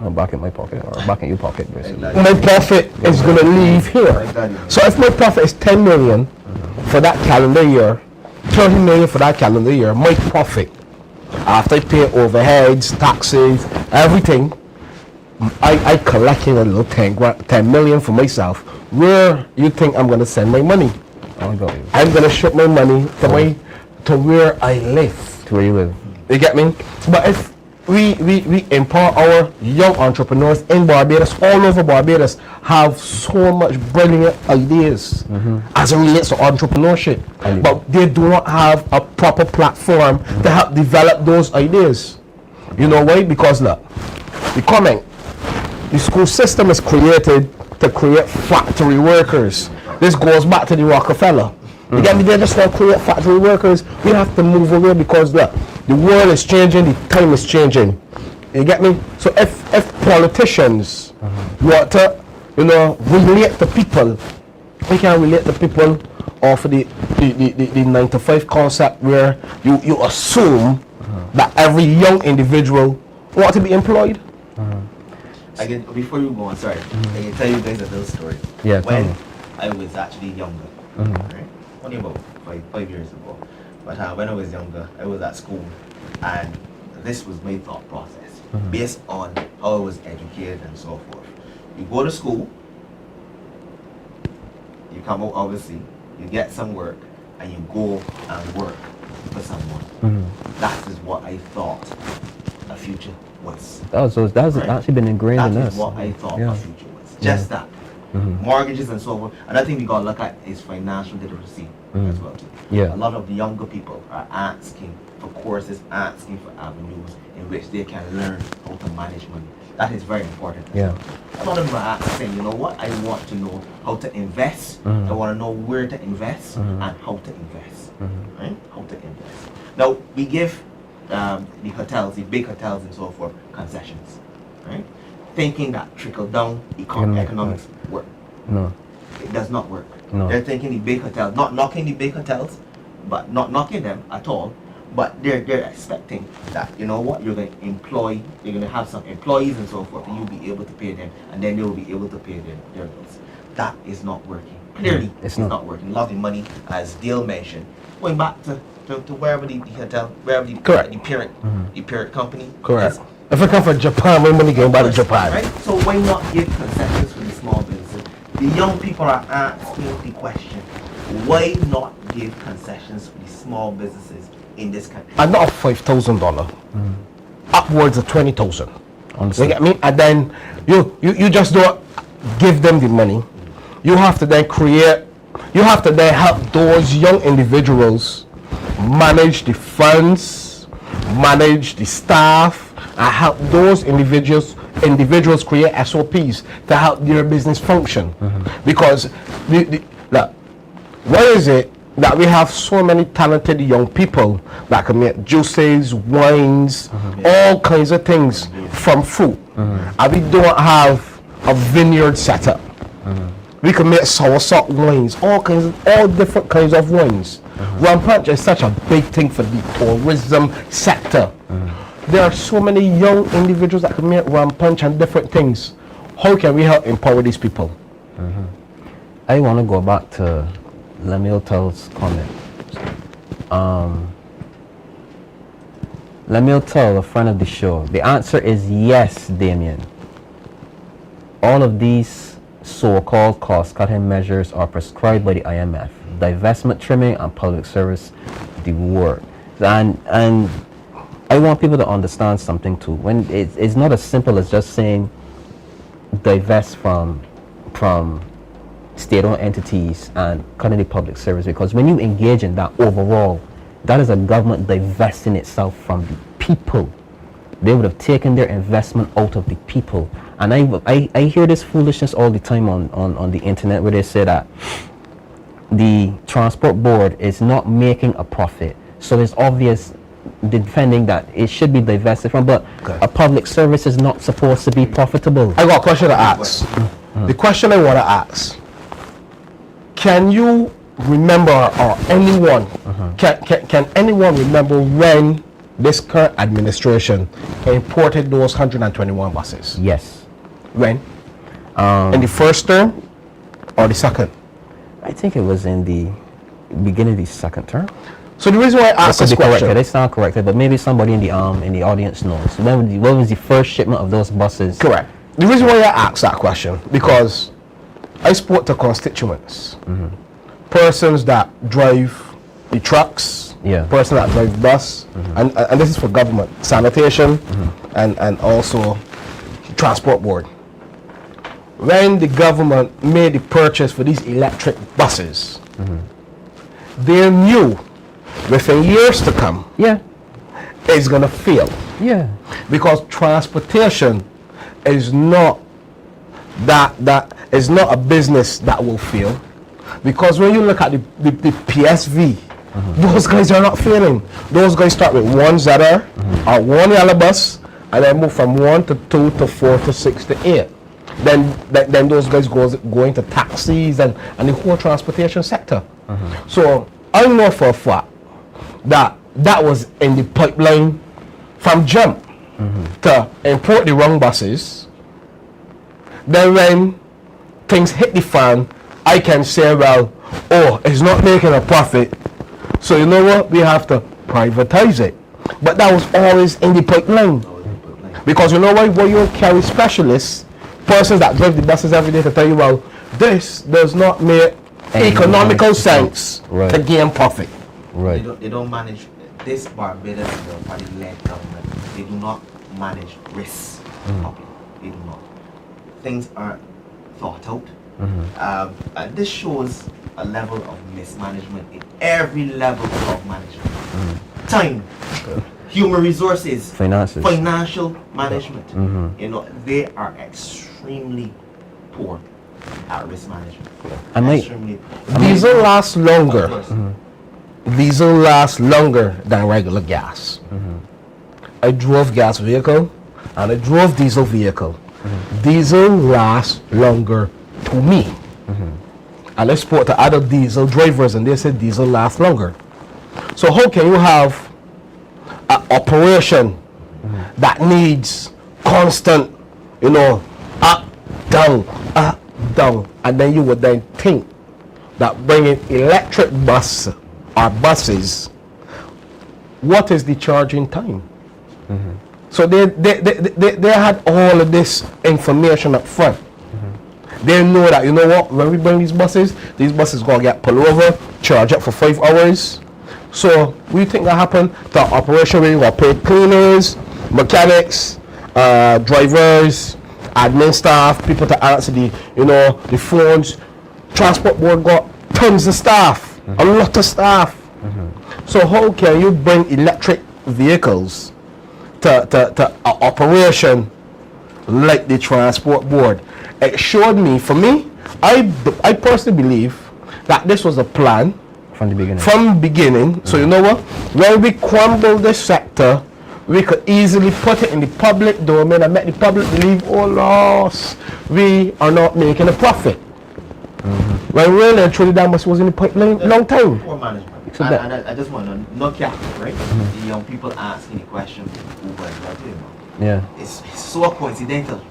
Back in my pocket, or back in your pocket, basically. My profit is going to leave here. So if my profit is 10 million for that calendar year, 30 million for that calendar year, my profit, after I pay overheads, taxes, everything, I collected a little 10 million for myself. Where you think I'm going to send my money? I'm going to ship my money to where I live. To where you live. You get me? But we empower our young entrepreneurs in Barbados, all over Barbados, have so much brilliant ideas as it relates to entrepreneurship, but they do not have a proper platform to help develop those ideas. You know why? Because look, the school system is created to create factory workers. This goes back to the Rockefeller. You get me? They just want to create factory workers. We have to move away because look, the world is changing, the time is changing. You get me? So if politicians want to, relate to people, we can relate to people off the 9 to 5 concept where you assume that every young individual want to be employed. Again, before you go on, sorry, I can tell you guys a little story. Yeah, when I was actually younger, right? Only about five years ago. But when I was younger, I was at school, and this was my thought process based on how I was educated and so forth. You go to school, you come out, obviously, you get some work, and you go and work for someone. That is what I thought a future was. That's right? Actually been ingrained in us. That is what I thought a future was. Just that. Mortgages and so forth. Another thing we got to look at is financial literacy as well too. Yeah. A lot of the younger people are asking for courses, asking for avenues in which they can learn how to manage money. That is very important. Yeah. A lot of them are asking, you know what, I want to know how to invest. I want to know where to invest and how to invest. Right? How to invest. Now, we give the hotels, the big hotels and so forth, concessions. Right? Thinking that trickle down economics work. No. It does not work. No. They're thinking the big hotels, not knocking the big hotels, but not knocking them at all, but they're expecting that, you know what, you're going to employ, you're going to have some employees and so forth, and you'll be able to pay them, and then they'll be able to pay their bills. That is not working. Clearly, it's not working. A lot of the money, as Dale mentioned, going back to wherever the hotel, wherever the parent company. Correct. If I come from Japan, my money going back to Japan. Right? So why not give concessions for the small businesses? The young people are asking the question, why not give concessions for the small businesses in this country? And not $5,000, upwards of 20,000. You get me? And then you just don't give them the money. You have to then help those young individuals manage the funds, manage the staff, and help those individuals create SOPs to help their business function. Because why is it that we have so many talented young people that can make juices, wines, all kinds of things from fruit, and we don't have a vineyard set up? We can make soursop wines, all different kinds of wines. Rum punch is such a big thing for the tourism sector. There are so many young individuals that can make rum punch and different things. How can we help empower these people? I want to go back to Lemuel Tell's comment. Lemuel Tell, a friend of the show. The answer is yes, Damien. All of these so-called cost-cutting measures are prescribed by the IMF. Divestment trimming and public service work. And I want people to understand something too. When it's not as simple as just saying divest from state-owned entities and cutting the public service, because when you engage in that overall, that is a government divesting itself from the people. They would have taken their investment out of the people. And I hear this foolishness all the time on the internet where they say that the transport board is not making a profit, so it's obvious defending that it should be divested from, but a public service is not supposed to be profitable. I got a question to ask. The question I want to ask, can you remember, or anyone, can anyone remember when this current administration imported those 121 buses? Yes. When? In the first term or the second? I think it was in the beginning of the second term. So the reason why I asked this question, it's not corrected, but maybe somebody in the audience knows. When was the first shipment of those buses? Correct. The reason why I asked that question, because I spoke to constituents, persons that drive the trucks, Yeah. person that drives bus, and this is for government, sanitation, and also transport board. When the government made the purchase for these electric buses, they knew within years to come, Yeah. it's gonna fail. Yeah. Because transportation is not that is not a business that will fail. Because when you look at the PSV, those guys are not failing. Those guys start with one ZR or one yellow bus, and then move from 1 to 2 to 4 to 6 to 8. Then those guys go into taxis and the whole transportation sector. So I know for a fact that was in the pipeline from jump to import the wrong buses. Then when things hit the fan, I can say, well, oh, it's not making a profit, so you know what, we have to privatize it. But that was always in the pipeline. Because you know why? Well, you carry specialists, persons that drive the buses every day to tell you, well, this does not make economical sense to gain profit. Right. They don't manage this Barbados party-led government. They do not manage risks properly. They do not. Things are thought out. And this shows a level of mismanagement in every level of management. Time, human resources, Finances. financial management. You know, they are extremely poor at risk management. I Diesel lasts longer. Diesel lasts longer than regular gas. I drove gas vehicle and I drove diesel vehicle. Diesel lasts longer to me. And I spoke to other diesel drivers and they said diesel lasts longer. So how can you have an operation that needs constant, you know, up, down, and then you would then think that bringing electric bus or buses, what is the charging time? So they had all of this information up front. They know that, you know what, when we bring these buses gonna get pulled over, charge up for 5 hours. So we think that happened to our operation where you gonna pay cleaners, mechanics, drivers, admin staff, people to answer the phones. Transport board got tons of staff, a lot of staff. So how can you bring electric vehicles to an operation like the transport board? It showed me, for me, I personally believe that this was a plan from the beginning. So you know what? When we crumble this sector, we could easily put it in the public domain and make the public believe, oh loss, we are not making a profit. When really and truly that much was in the pipeline long time. Poor management. So and I just want to knock you out, right? The young people asking the question, Uber is not doing well. Yeah. It's so coincidental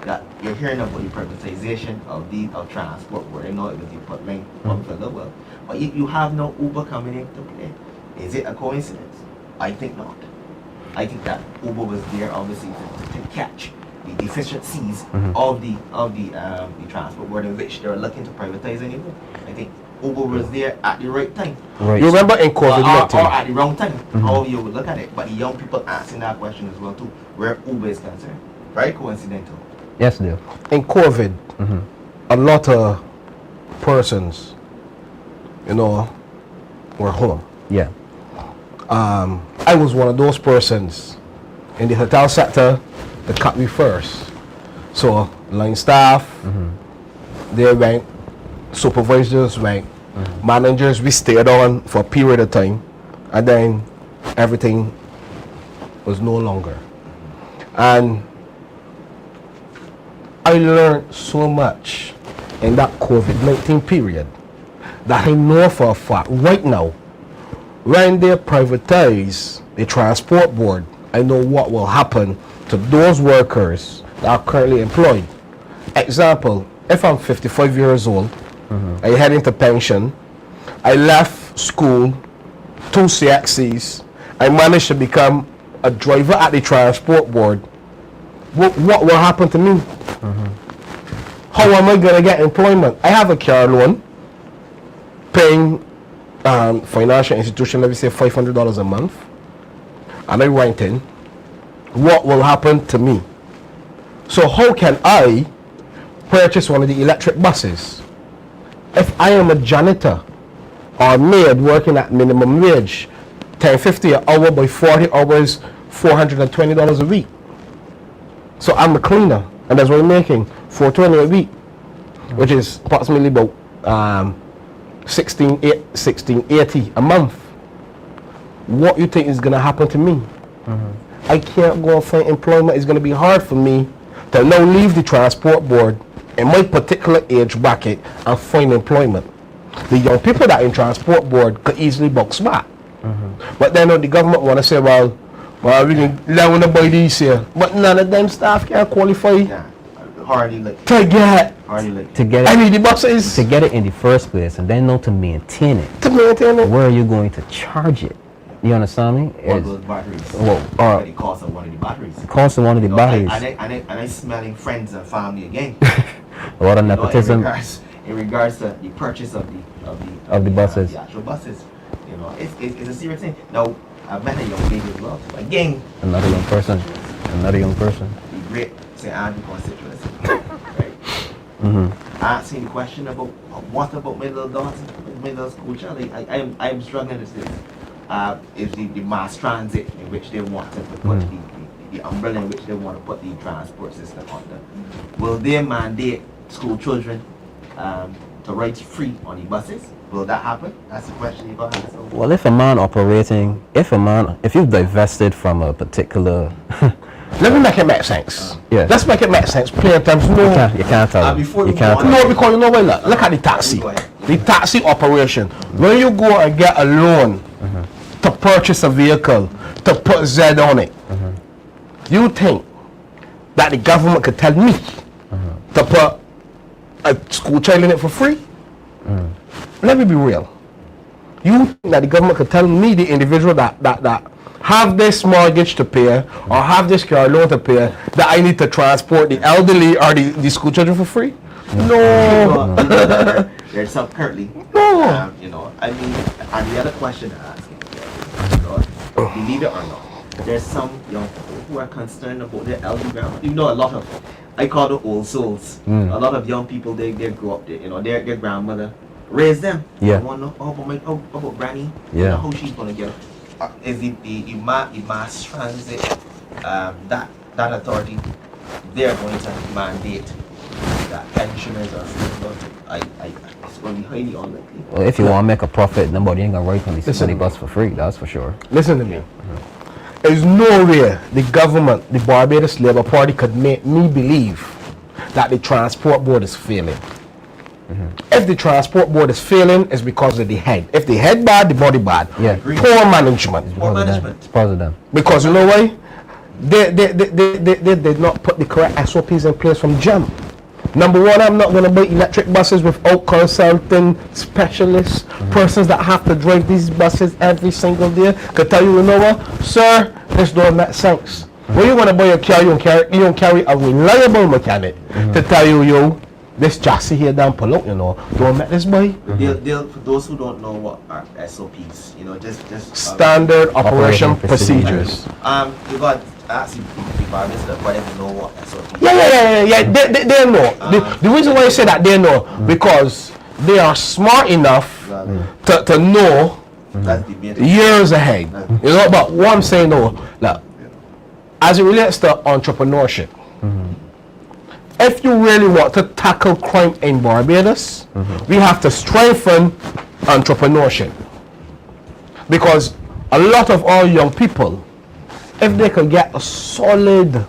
that you're hearing about the privatization of transport, where they know it was the pipeline for the world. But you have no Uber coming into play. Is it a coincidence? I think not. I think that Uber was there obviously to catch the deficiencies of the transport board in which they're looking to privatize anymore. I think Uber was there at the right time. Right. You remember in COVID-19? Or at the wrong time, however you would look at it. But the young people asking that question as well too, where Uber is concerned. Very coincidental. Yes, dear. In COVID, a lot of persons, were home. Yeah. I was one of those persons in the hotel sector that cut me first. So line staff, they went, supervisors went, managers we stayed on for a period of time, and then everything was no longer. And I learned so much in that COVID-19 period that I know for a fact right now, when they privatize the transport board, I know what will happen to those workers that are currently employed. Example, if I'm 55 years old, I head into pension, I left school, 2 CXCs, I managed to become a driver at the transport board, what will happen to me? How am I going to get employment? I have a car loan, paying financial institution, let me say $500 a month, and I renting, what will happen to me? So how can I purchase one of the electric buses? If I am a janitor or maid working at minimum wage, $10.50 an hour by 40 hours, $420 a week. So I'm a cleaner, and that's what I'm making, $420 a week, which is approximately about $16.80 a month. What you think is going to happen to me? I can't go and find employment. It's going to be hard for me to now leave the transport board in my particular age bracket and find employment. The young people that are in transport board could easily box back. But then the government want to say, well, we can learn about these here. But none of them staff can qualify Hardly like to get any of the buses. To get it in the first place, and then know to maintain it. To maintain it. Where are you going to charge it? You understand me? one of those batteries. The cost of one of the batteries. The cost of one of the batteries. And I smelling friends and family again. A lot of nepotism. In regards to the purchase of the buses. The actual buses. You know, it's a serious thing. Now, I've met a young lady as well. Again, another young person. The great St. Andrew constituency. Right? I asked him the question about what about my little daughter, middle school child. I am struggling to say is the mass transit in which they want to put the umbrella in which they want to put the transport system under. Will they mandate school children to ride free on the buses? Will that happen? That's the question you're going to answer. Well, if you've divested from a particular... Let me make it make sense. Let's make it make sense. Plain terms. No, you can't tell them. No, because you know what? Look at the taxi. The taxi operation. When you go and get a loan to purchase a vehicle, to put Z on it, you think that the government could tell me to put a school child in it for free? Let me be real. You think that the government could tell me, the individual that have this mortgage to pay or have this car loan to pay, that I need to transport the elderly or the school children for free? No. There's some currently. No. You know, I mean, and the other question I'm asking, believe it or not, there's some young people who are concerned about their elderly grandma. You know, a lot of, I call them old souls. A lot of young people, they grow up there, you know, their grandmother raised them. I want to know about granny. You know, how she's going to get is the mass transit that authority, they're going to mandate that pensioners are free. It's going to be highly unlikely. Well, if you want to make a profit, nobody ain't going to ride on the bus for free, that's for sure. Listen to me. There's no way the government, the Barbados Labour Party, could make me believe that the transport board is failing. If the transport board is failing, it's because of the head. If the head bad, the body bad. Poor management. It's because of them. Because you know why? They did not put the correct SOPs in place from jump. Number one, I'm not going to buy electric buses without consulting specialists, persons that have to drive these buses every single day. Could tell you know what, sir, this don't make sense. When you want to buy a car, you don't carry a reliable mechanic to tell you, this chassis here down pull out, you know, don't make this boy. For those who don't know what are SOPs, you know, just standard operation procedures. You got actually the Barbados but they know what SOPs. Yeah. They know. The reason why I say that they know because they are smart enough to know years ahead. You know, but what I'm saying though, like, as it relates to entrepreneurship. If you really want to tackle crime in Barbados, we have to strengthen entrepreneurship. Because a lot of our young people, if they could get a solid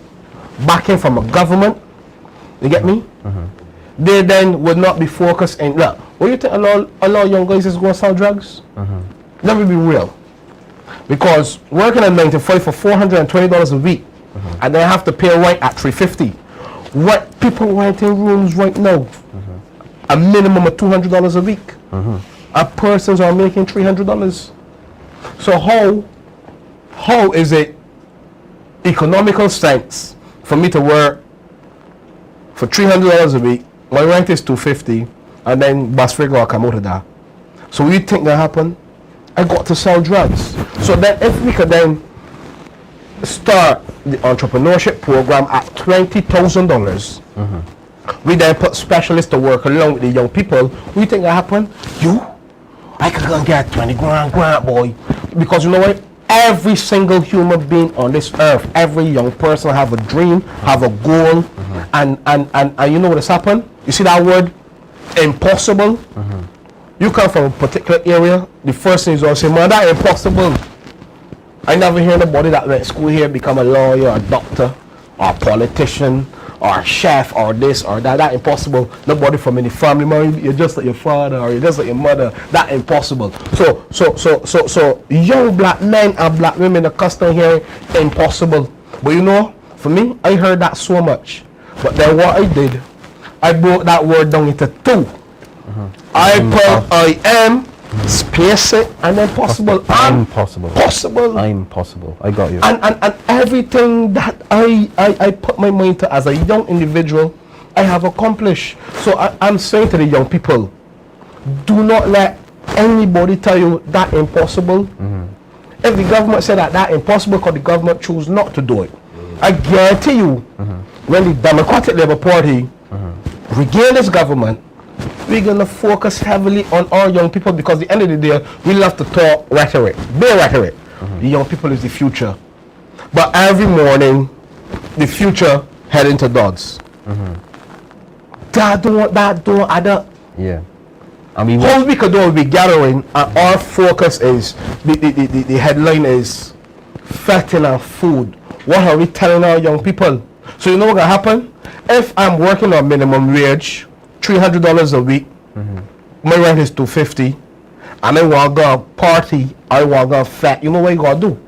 backing from a government, you get me? They then would not be focused in, look, what do you think a lot of young guys is going to sell drugs? Let me be real. Because working at 9 to 5 for $420 a week, and they have to pay rent at $350. What people renting rooms right now, a minimum of $200 a week. Our persons are making $300. So how is it economical sense for me to work for $300 a week? My rent is $250, and then bus fare will come out of that. So what you think that happened? I got to sell drugs. So then if we could then start the entrepreneurship program at $20,000, we then put specialists to work along with the young people, what do you think that happened? I could go and get 20 grand, boy. Because you know what? Every single human being on this earth, every young person have a dream, have a goal, and you know what has happened? You see that word? Impossible? You come from a particular area, the first thing is always say, man, that impossible. I never hear anybody that went to school here become a lawyer, a doctor, or a politician, or a chef, or this, or that. That impossible. Nobody from any family, man, you're just like your father, or you're just like your mother. That impossible. So young black men and black women are custom hearing impossible. But you know, for me, I heard that so much. But then what I did, I broke that word down into two. I put I am, space it, and then possible. I'm possible. Possible. I'm possible. I got you. And everything that I put my mind to as a young individual, I have accomplished. So I'm saying to the young people, do not let anybody tell you that impossible. If the government said that impossible because the government choose not to do it, I guarantee you, when the Democratic Labour Party regain this government, we're going to focus heavily on our young people, because at the end of the day, we love to talk rhetoric, bare rhetoric. The young people is the future. But every morning, the future head into Dodds. That don't add up. Yeah. I mean, all we could do will be gathering, and our focus is, the headline is, fetting and food. What are we telling our young people? So you know what's going to happen? If I'm working on minimum wage, $300 a week, my rent is $250, and I want to go party, I want to go fat, you know what you got to do?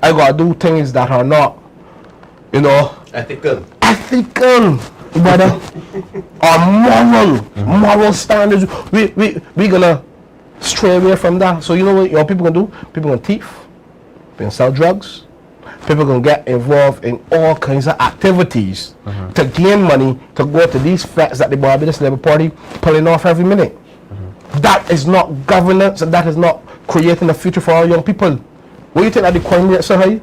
I got to do things that are not, you know, ethical, brother, or moral standards. We gonna stray away from that. So you know what your people gonna do? People gonna thief, people gonna sell drugs, people gonna get involved in all kinds of activities to gain money to go to these flats that the Barbados Labour Party pulling off every minute. That is not governance, and that is not creating a future for our young people. What do you think that the crime rate so high?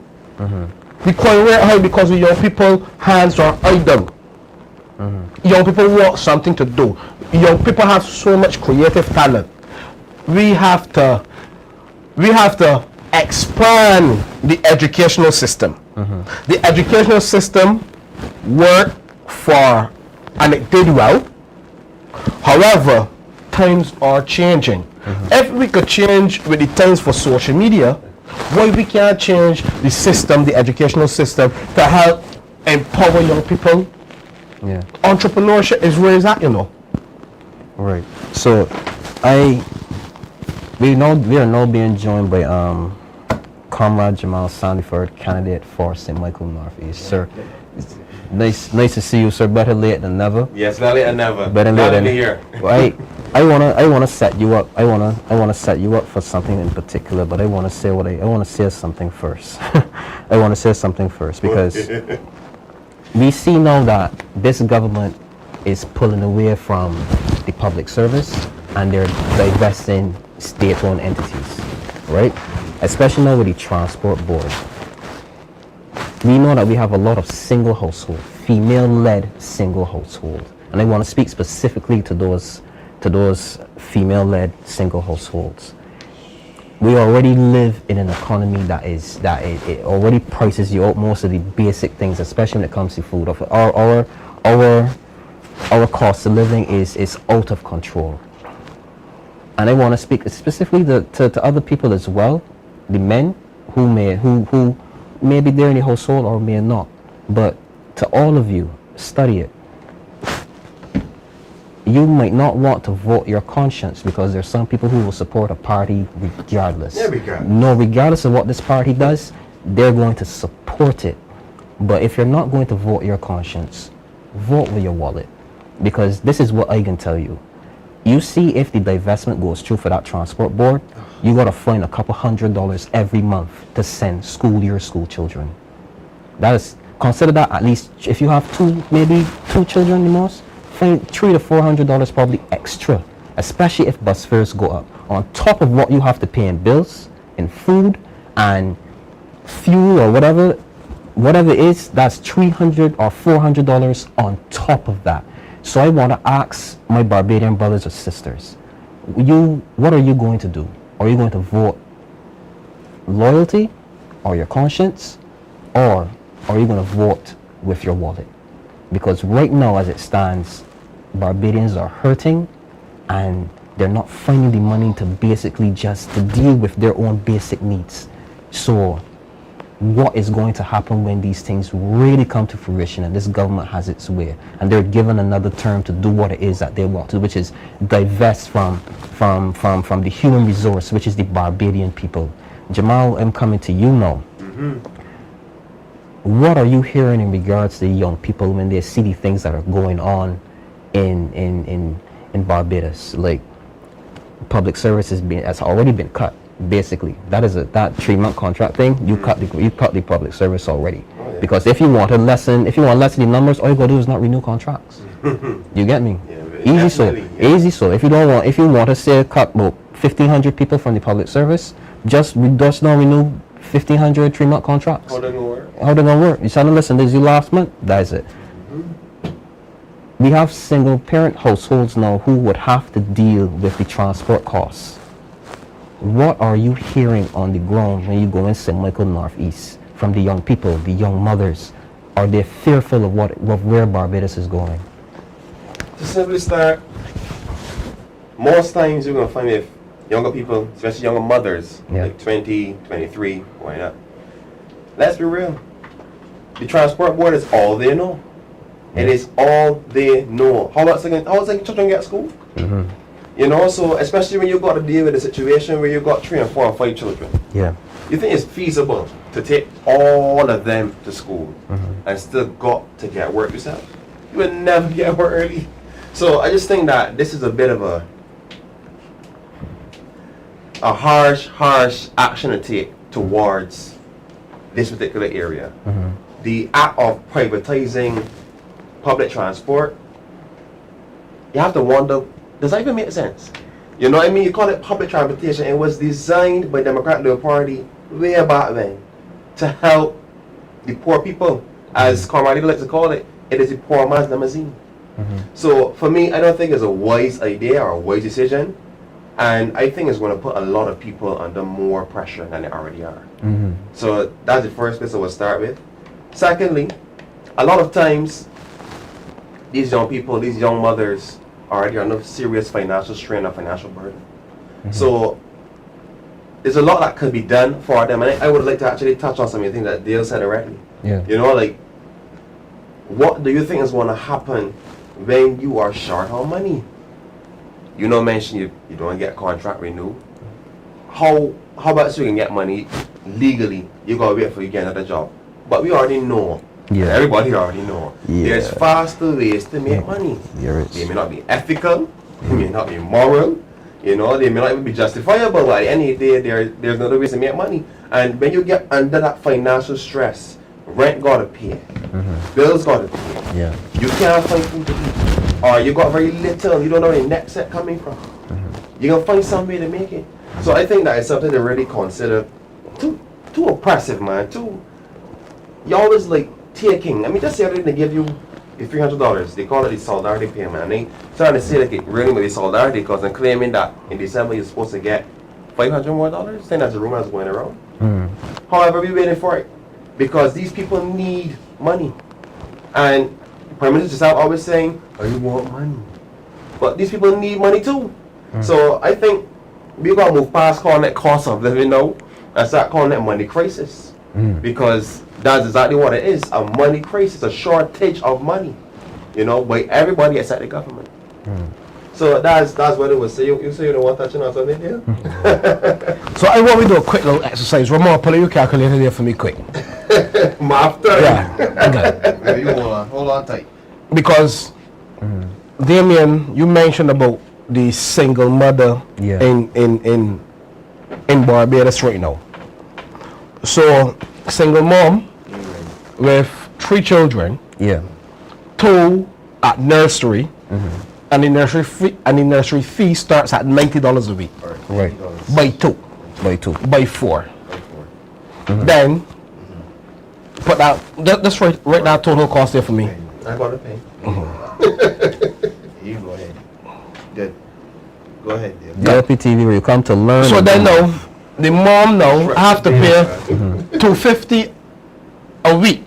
The crime rate high because the young people hands are idle. Young people want something to do. Young people have so much creative talent. We have to expand the educational system. The educational system worked for, and it did well. However, times are changing. If we could change with the times for social media, why we can't change the system, the educational system, to help empower young people? Yeah. Entrepreneurship is where it's at, you know. Right. So we are now being joined by Comrade Jamal Sandiford, candidate for St. Michael Northeast. Sir, it's nice to see you, sir. Better late than never. Yes, better late than never. Better late than here. I wanna set you up. I wanna set you up for something in particular, but I wanna say something first. I wanna say something first because we see now that this government is pulling away from the public service and they're divesting state-owned entities, right? Especially now with the transport board. We know that we have a lot of single household, female-led single household, and I want to speak specifically to those female-led single households. We already live in an economy that it already prices you out most of the basic things, especially when it comes to food. Our cost of living is out of control. And I want to speak specifically to other people as well, the men who may be there in the household or may not. But to all of you, study it. You might not want to vote your conscience because there's some people who will support a party regardless. Regardless of what this party does, they're going to support it. But if you're not going to vote your conscience, vote with your wallet. Because this is what I can tell you. You see, if the divestment goes through for that transport board, you got to find a couple $100 every month to send your school children. Consider that at least if you have maybe two children the most, find $300 to $400 probably extra especially if bus fares go up. On top of what you have to pay in bills, in food, and fuel or whatever it is, that's $300 or $400 on top of that. So I want to ask my Barbadian brothers or sisters, what are you going to do? Are you going to vote loyalty or your conscience, or are you going to vote with your wallet? Because right now, as it stands, Barbadians are hurting and they're not finding the money to basically just to deal with their own basic needs. So what is going to happen when these things really come to fruition and this government has its way and they're given another term to do what it is that they want to, which is divest from the human resource, which is the Barbadian people? Jamal, I'm coming to you now. What are you hearing in regards to the young people when they see the things that are going on in Barbados? Like, public service has already been cut. Basically, that 3-month contract thing. You cut the public service already. Because if you want to lessen the numbers, all you gotta do is not renew contracts. You get me? Easy so. If you want to say cut about 1,500 people from the public service, just not renew 1,500 3-month contracts. How they gonna work? You said, listen, this is your last month. That is it. We have single parent households now who would have to deal with the transport costs. What are you hearing on the ground when you go in St. Michael Northeast from the young people, the young mothers? Are they fearful of where Barbados is going? To simply start, most times you're going to find if younger people, especially younger mothers, like 20, 23, why not? Let's be real. The transport board is all they know. It is all they know. How else can children get to school? You know, so especially when you've got to deal with a situation where you've got 3 and 4 and 5 children. Yeah. You think it's feasible to take all of them to school and still got to get work yourself? You would never get work early. So I just think that this is a bit of a harsh action to take towards this particular area. The act of privatizing public transport, you have to wonder, does that even make sense? You know what I mean? You call it public transportation. It was designed by the Democratic Labour Party way back then to help the poor people. As Comrade likes to call it, it is the poor man's limousine. So for me, I don't think it's a wise idea or a wise decision. And I think it's going to put a lot of people under more pressure than they already are. So that's the first place I will start with. Secondly, a lot of times, these young people, these young mothers, already under serious financial strain or financial burden. So there's a lot that could be done for them, and I would like to actually touch on some of the things that Dale said already. You know, like, what do you think is going to happen when you are short on money? You know, mention you don't get contract renewed. How about so you can get money legally? You gotta wait for you get another job. But we already know. Everybody already know. There's faster ways to make money. They may not be ethical, they may not be moral, you know, they may not even be justifiable, but at the end of the day, there's other ways to make money. And when you get under that financial stress, rent gotta pay, bills gotta pay, you can't find food to eat, or you got very little, you don't know where the next set coming from. You're gonna find some way to make it. So I think that is something to really consider. Too oppressive, man. You always like taking. I mean, just say they give you the $300. They call it the solidarity payment, and they trying to say like it really with the solidarity because they're claiming that in December you're supposed to get $500 more. I think that's the rumor that's going around. However, we're waiting for it because these people need money, and Prime Minister yourself always saying, "Oh, you want money," but these people need money too. So I think we gotta move past calling it cost of living now and start calling it money crisis, because that's exactly what it is, a money crisis, a shortage of money, you know, by everybody except the government. So that's what it was. So you say you don't want touching on something here? So I want me to do a quick little exercise. Ramon, pull your calculator there for me quick. After. Yeah. You hold on tight. Because Damien, you mentioned about the single mother in Barbados right now. So single mom with 3 children, 2 at nursery, And the nursery fee starts at $90 a week. Right. By two. By four. Then put that that's right now total cost there for me. I gotta pay. You go ahead. Good. Go ahead. DLP TV, where you come to learn. So then now the mom now have to pay $250 a week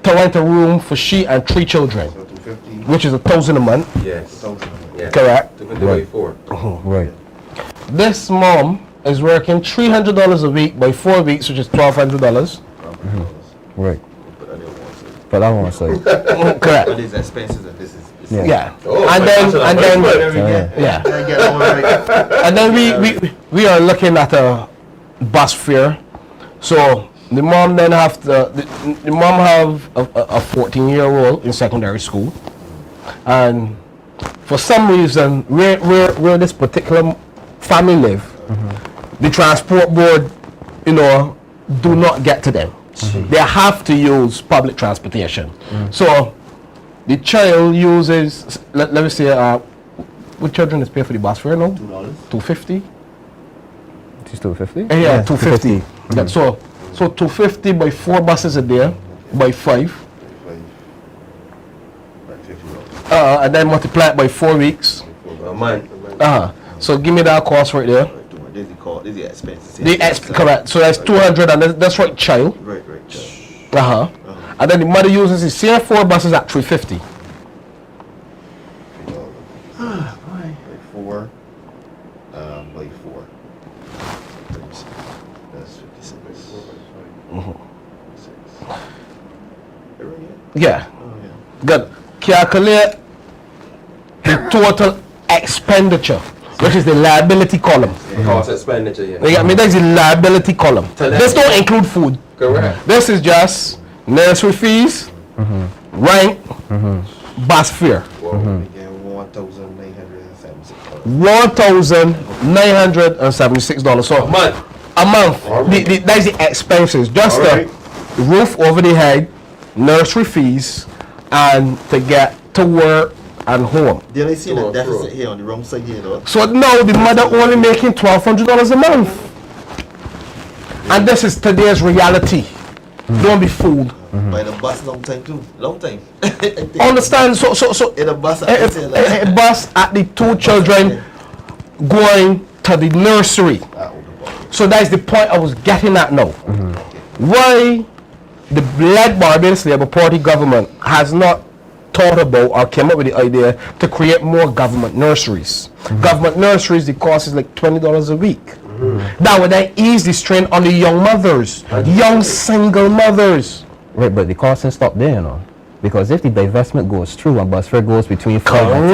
to rent a room for she and 3 children, So 250. which is $1,000 a month. Yes. Yeah. Correct. Took it away for. Right. This mom is working $300 a week by 4 weeks, which is $1,200. Right. Put on your one side. But I want to say. Correct. But these expenses and this is. Yeah. Oh, and then Yeah. and then we are looking at a bus fare. So the mom then have to the mom have a 14-year-old in secondary school, and for some reason where this particular family live, the transport board, do not get to them. They have to use public transportation. So the child uses, let me say, what children is pay for the bus fare now? $250. She's still 50? Yeah, $250. Yeah, so $250 by 4 buses a day, by 5. And then multiply it by 4 weeks. A month. So give me that cost right there. This is the expenses. Correct. So that's 200, and that's right, child. Right. And then the mother uses the same 4 buses at $350. By 4. By 4. That's 56. Yeah. Good. Calculate the total expenditure, which is the liability column. Cost expenditure, yeah. You got me? That's the liability column. This don't include food. Correct. This is just nursery fees, rent, bus fare. $1,976. So A month. a month. That's the expenses. Just the roof over the head, nursery fees, and to get to work and home. Did I see the deficit here on the wrong side here though? So now the mother only making $1,200 a month. And this is today's reality. Don't be fooled. By the bus long time too. Long time. Understand? So In a bus a bus at the 2 children going to the nursery. So that's the point I was getting at now. Why the Black Barbados Labour Party government has not thought about or came up with the idea to create more government nurseries. Government nurseries, the cost is like $20 a week. That would then ease the strain on the young mothers, young single mothers. Right, but the cost doesn't stop there, Because if the divestment goes through and bus fare goes between $5 and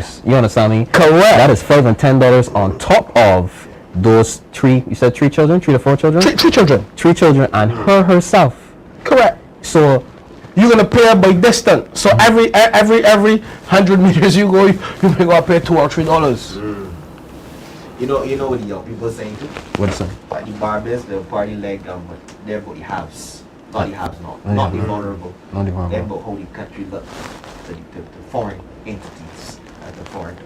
$10, you understand me? Correct. That is $5 and $10 on top of those 3, you said 3 children? 3 to 4 children? 3 children. 3 children and herself. Correct. So you're gonna pay by distance. So every 100 meters you go, you may go pay $2 or $3. You know what the young people saying too? what's that? Like the Barbados, the party leg government, they're about the haves. Not the haves, not the vulnerable. Not the They're vulnerable. about how the country look to the foreign entities, the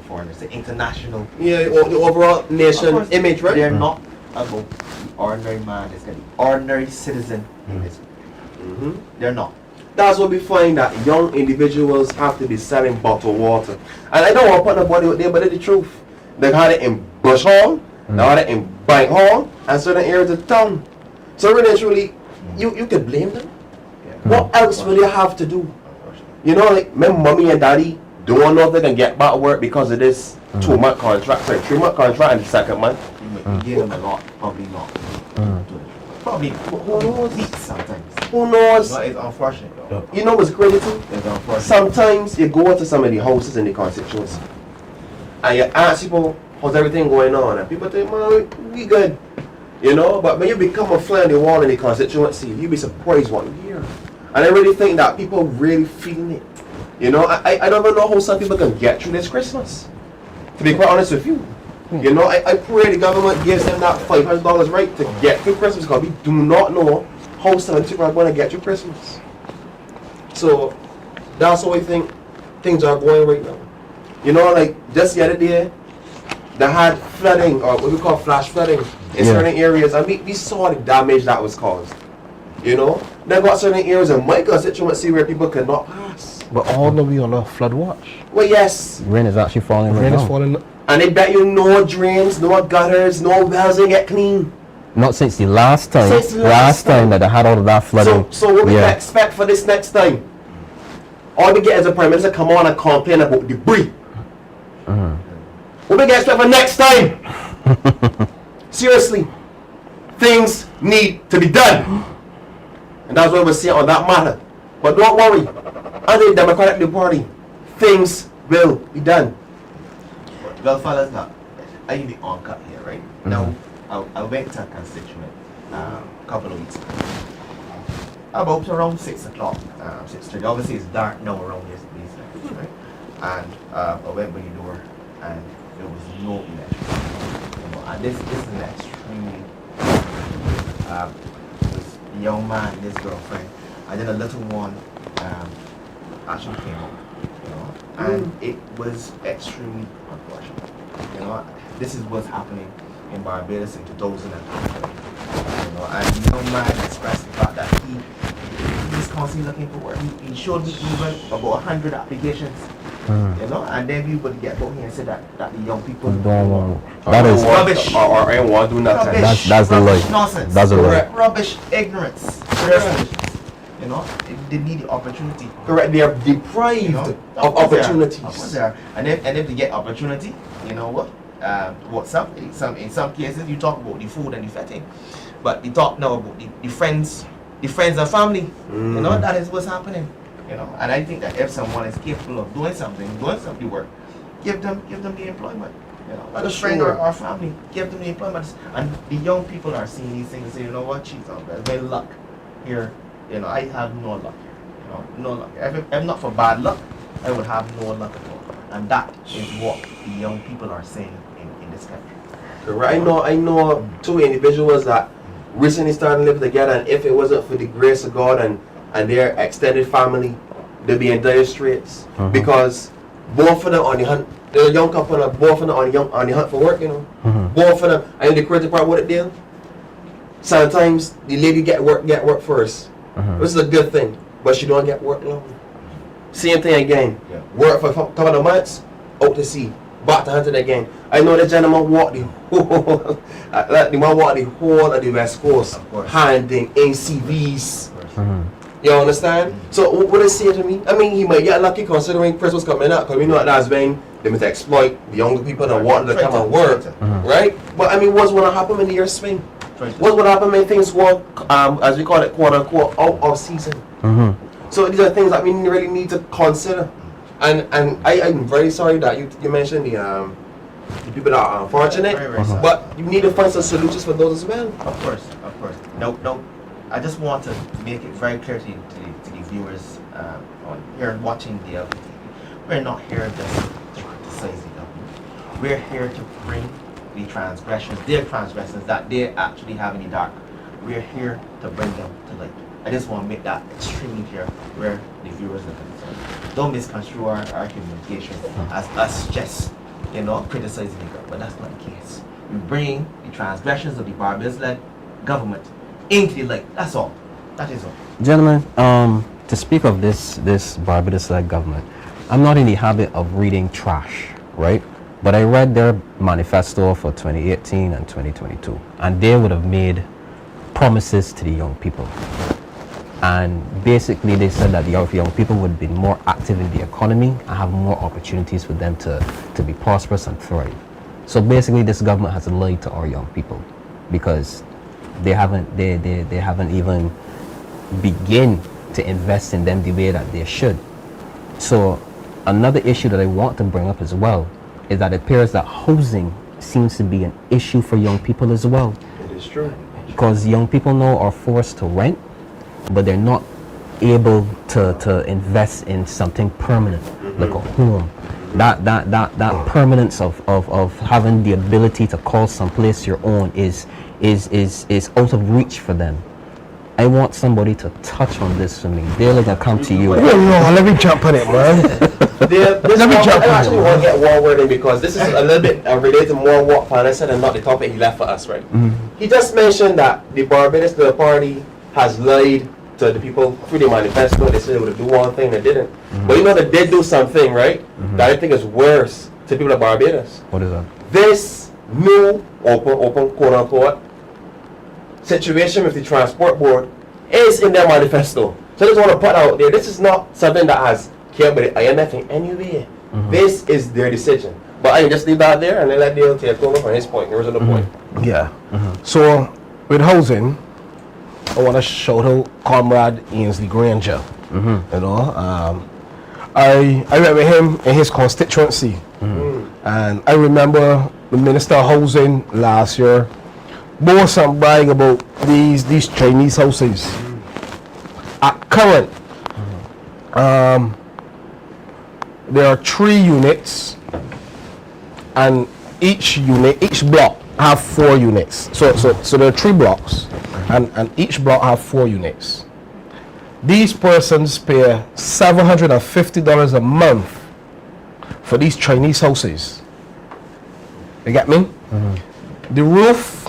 foreigners, the international. Yeah, the overall nation image, right? They're not about the ordinary man. It's got the ordinary citizen in this. They're not. That's what we find, that young individuals have to be selling bottled water. And I don't want to put nobody out there, but it's the truth. They had it in Bush Hall, they had it in Bank Hall, and certain areas of town. So really and truly, you can blame them. What else will they have to do? Like my mommy and daddy don't know if they can get back to work because of this 2-month contract, 3-month contract in the second month. You give them a lot, probably not. Probably, who knows? Sometimes. Who knows? No, it's unfortunate though. You know what's crazy too? It's unfortunate. Sometimes you go to some of the houses in the constituency and you ask people, how's everything going on? And people think, man, we good. But when you become a fly on the wall in the constituency, you'll be surprised what you hear. And I really think that people really feeling it. I don't even know how some people can get through this Christmas. To be quite honest with you. I pray the government gives them that $500 right to get through Christmas, because we do not know how some people are going to get through Christmas. So that's how I think things are going right now. You know, like just the other day, they had flooding, or what we call flash flooding, in certain areas. And we saw the damage that was caused. You know? They got certain areas in my constituency where people could not pass. But all the way on a flood watch. Well, yes. Rain is actually falling right Rain now. is falling. And they bet you no drains, no gutters, no wells ain't get clean. Not since the last time. Since the last time that they had all of that flooding. So what we can expect for this next time? All we get is a Prime Minister come on and complain about debris. What we can expect for next time? Seriously, things need to be done. And that's what we're saying on that matter. But don't worry, under the Democratic Party, things will be done. Well, fellas, now, I need the on-cut here, right? Now, I went to a constituent a couple of weeks ago. About around 6 o'clock, 6:30. Obviously, it's dark now around this place, right? And I went by the door, and there was no electricity. You know, and this is an extremely this young man and his girlfriend, and then a little one actually came up, you know, and it was extremely unfortunate. You know, this is what's happening in Barbados in 2020. You know, and the young man expressed the fact that he's constantly looking for work. He showed me even about 100 applications. You know, and then we would get out here and say that the young people Don't want. That is rubbish. Or ain't want to do nothing. That's the lie. Nonsense. That's the lie. Rubbish, ignorance. You know, they need the opportunity. Correct, they are deprived You know, of opportunities. Of course they are. And if they get opportunity, you know what? In some cases you talk about the food and the fetting, but you talk now about the friends and family. You know, that is what's happening. You know, and I think that if someone is capable of doing some work, give them the employment. You know, whether friend or family, give them the employment. And the young people are seeing these things and say, you know what, geez, my luck here. You know, I have no luck here. You know, no luck. If not for bad luck, I would have no luck at all. And that is what the young people are saying in this country. Correct. I know two individuals that recently started living together, and if it wasn't for the grace of God and their extended family, they'd be in dire straits. Because both of them on the hunt, they're a young couple, and both of them on the hunt for work, you know. Both of them, and the crazy part what it did, sometimes the lady get work first. This is a good thing, but she don't get work long. Same thing again. Work for a couple of months, out to sea, back to hunting again. I know the gentleman walked the whole, of the West Coast, handing ACVs. You understand? So what they say to me? I mean, he might get lucky considering Christmas coming up, because we know that's when they must exploit the younger people that want to come and work, right? But I mean, what's going to happen in the year swing? What's going to happen when things go, as we call it, quote unquote, out of season? So these are things that we really need to consider. And I'm very sorry that you mentioned the people that are unfortunate, but you need to find some solutions for those as well. Of course. No. I just want to make it very clear to the viewers on here watching DLP TV. We're not here just to criticize the government. We're here to bring the their transgressions that they actually have in the dark. We're here to bring them to light. I just want to make that extremely clear where the viewers are concerned. Don't misconstrue our communication as us just, you know, criticizing the government, but that's not the case. We bring the transgressions of the Barbados-led government into the light. That's all. That is all. Gentlemen, to speak of this Barbados-led government, I'm not in the habit of reading trash, right? But I read their manifesto for 2018 and 2022, and they would have made promises to the young people. And basically they said that the young people would be more active in the economy and have more opportunities for them to be prosperous and thrive. So basically this government has lied to our young people, because they haven't even begin to invest in them the way that they should. So another issue that I want to bring up as well is that it appears that housing seems to be an issue for young people as well. It is true. Because young people now are forced to rent, but they're not able to invest in something permanent, like a home. That permanence of having the ability to call someplace your own is out of reach for them. I want somebody to touch on this for me. They're gonna come to you. No, let me jump on it, man. I actually want to get one word in because this is a little bit related to more what Fanus said and not the topic he left for us, right? He just mentioned that the Barbados Labour Party has lied to the people through the manifesto. They said they would do one thing, they didn't. But you know they did do something, right? That I think is worse to people of Barbados. What is that? This new open quote unquote situation with the transport board is in their manifesto. So I just want to put out there, this is not something that has care about the IMF in any way. This is their decision. But I can just leave that there and then let Dale take over from his point. There was another point. Yeah. So with housing, I want to shout out Comrade Ainsley Granger. You know, I met with him in his constituency, and I remember the Minister of Housing last year bore some brag about these Chinese houses. At current, there are 3 units, and each block have 4 units. So there are 3 blocks, and each block have 4 units. These persons pay $750 a month for these Chinese houses. You get me? The roof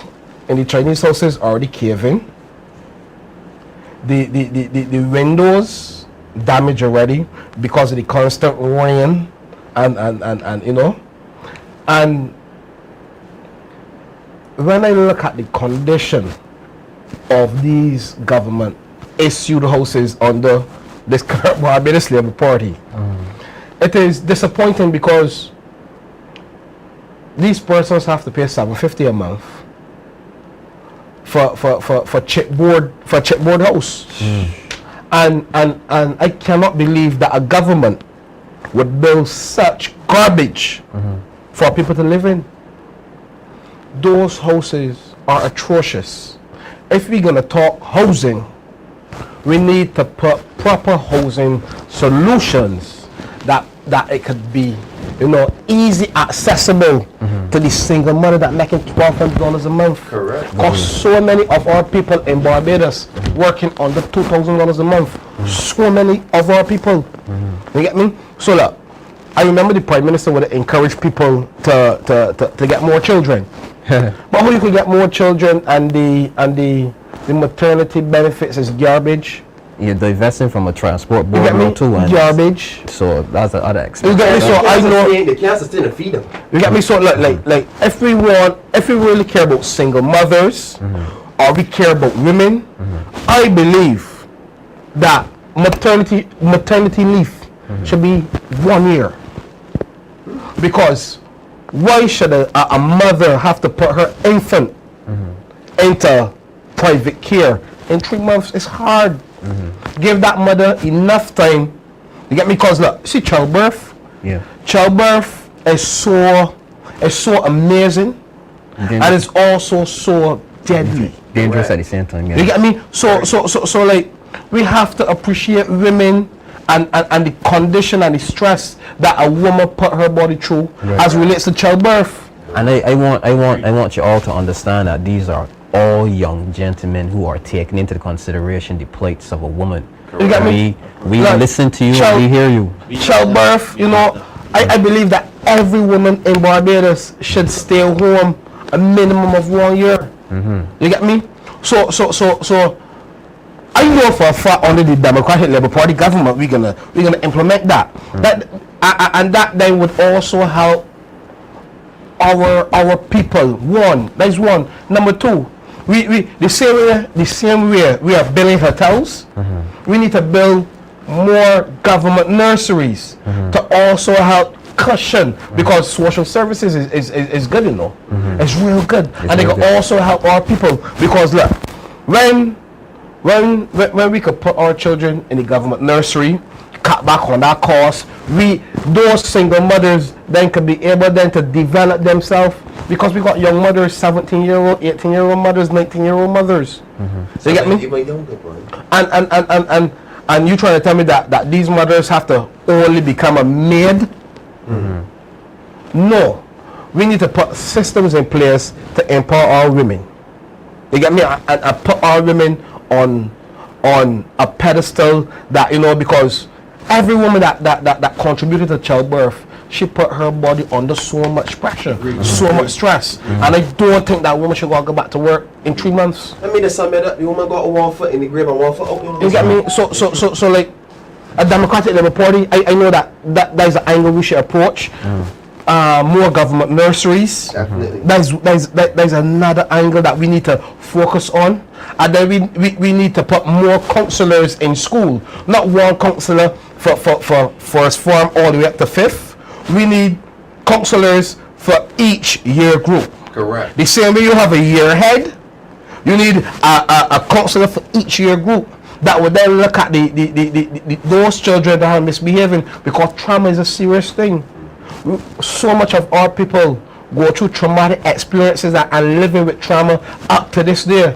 in the Chinese houses already caving. The windows damaged already because of the constant rain and you know. And when I look at the condition of these government issued houses under this current Barbados Labour Party, it is disappointing because these persons have to pay $750 a month for chipboard house. And I cannot believe that a government would build such garbage for people to live in. Those houses are atrocious. If we're gonna talk housing, we need to put proper housing solutions that it could be, you know, easy accessible to the single mother that making $1,200 a month. Correct. Because so many of our people in Barbados working under $2,000 a month. So many of our people. You get me? So look, I remember the Prime Minister would encourage people to get more children. But how you could get more children and the maternity benefits is garbage. You're divesting from a transport board me? too, and Garbage. so that's the other expense. You get me? So I know. They can't sustain and feed them. You get me? So like if we really care about single mothers, or we care about women, I believe that maternity leave should be 1 year. Because why should a mother have to put her infant into private care in 3 months? It's hard. Give that mother enough time. You get me? Because look, see childbirth. Yeah. Childbirth is so amazing, and it's also so deadly. Dangerous at the same time. Yeah. You get me? So like we have to appreciate women and the condition and the stress that a woman put her body through as relates to childbirth. And I want you all to understand that these are all young gentlemen who are taking into consideration the plights of a woman. You get me? We Like, listen to you and we hear you. Childbirth, you know, I believe that every woman in Barbados should stay home a minimum of 1 year. You get me? So I know for a fact under the Democratic Labour Party government we're gonna implement that. And that then would also help our people. That's one. Number 2, we the same way we are building hotels, we need to build more government nurseries to also help cushion, because social services is good, you know. It's real good. And they can also help our people, because look, when we could put our children in the government nursery, cut back on that cost, those single mothers then could be able then to develop themselves, because we got young mothers, 17-year-old, 18-year-old mothers, 19-year-old mothers. So you get me? And you trying to tell me that these mothers have to only become a maid? No. We need to put systems in place to empower our women. You get me? And put our women on on a pedestal that, you know, because every woman that contributed to childbirth, she put her body under so much pressure, so much stress, and I don't think that woman should go back to work in 3 months. I mean, the woman got 1 foot in the grave and 1 foot open. You get me? So like a Democratic Labour Party, I know that is an angle we should approach. More government nurseries. Definitely. There's another angle that we need to focus on, and then we need to put more counselors in school. Not one counselor for first form all the way up to 5th. We need counselors for each year group. Correct. The same way you have a year head, you need a counselor for each year group that would then look at those children that are misbehaving, because trauma is a serious thing. So much of our people go through traumatic experiences and living with trauma up to this day.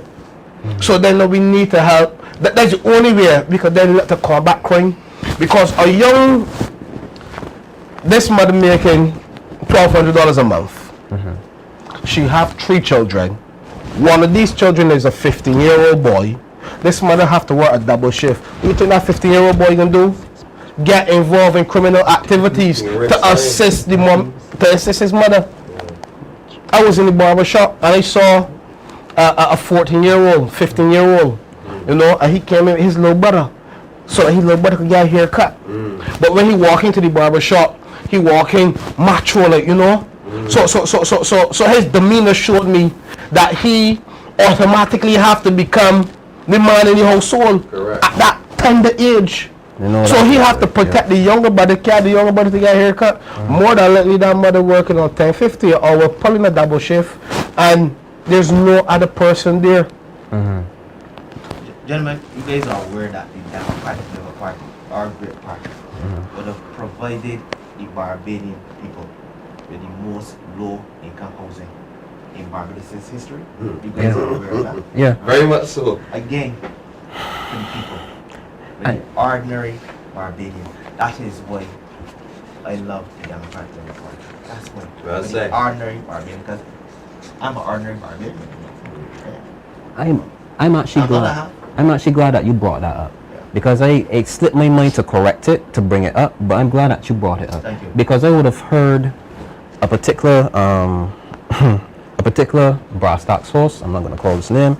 So then we need to help. That's the only way we could then look to combat crime, because this mother making $1,200 a month. She have 3 children. One of these children is a 15-year-old boy. This mother have to work a double shift. You think that 15-year-old boy can do? Get involved in criminal activities to assist the mom, to assist his mother. I was in the barber shop and I saw a 14-year-old, 15-year-old, you know, and he came in with his little brother, so his little brother could get a haircut. But when he walk into the barber shop, he walking macho, like, you know. So his demeanor showed me that he automatically have to become the man in the household. Correct. At that tender age. You know, So he have to protect the younger brother, the younger brother to get a haircut. More than likely that mother working on 10-50 or pulling a double shift, and there's no other person there. Gentlemen, you guys are aware that the Democratic Labour Party, our great party, would have provided the Barbadian people with the most low-income housing in Barbados' history. You guys are aware of that? Yeah. Very much so. Again, to the people, with the ordinary Barbadian. That is why I love the Democratic Labour Party. That's why. Well The said. ordinary Barbadian, because I'm an ordinary Barbadian. I'm actually glad. I'm actually glad that you brought that up, because it slipped my mind to correct it, to bring it up, but I'm glad that you brought it up. Thank you. Because I would have heard a particular brass tax source, I'm not going to call his name,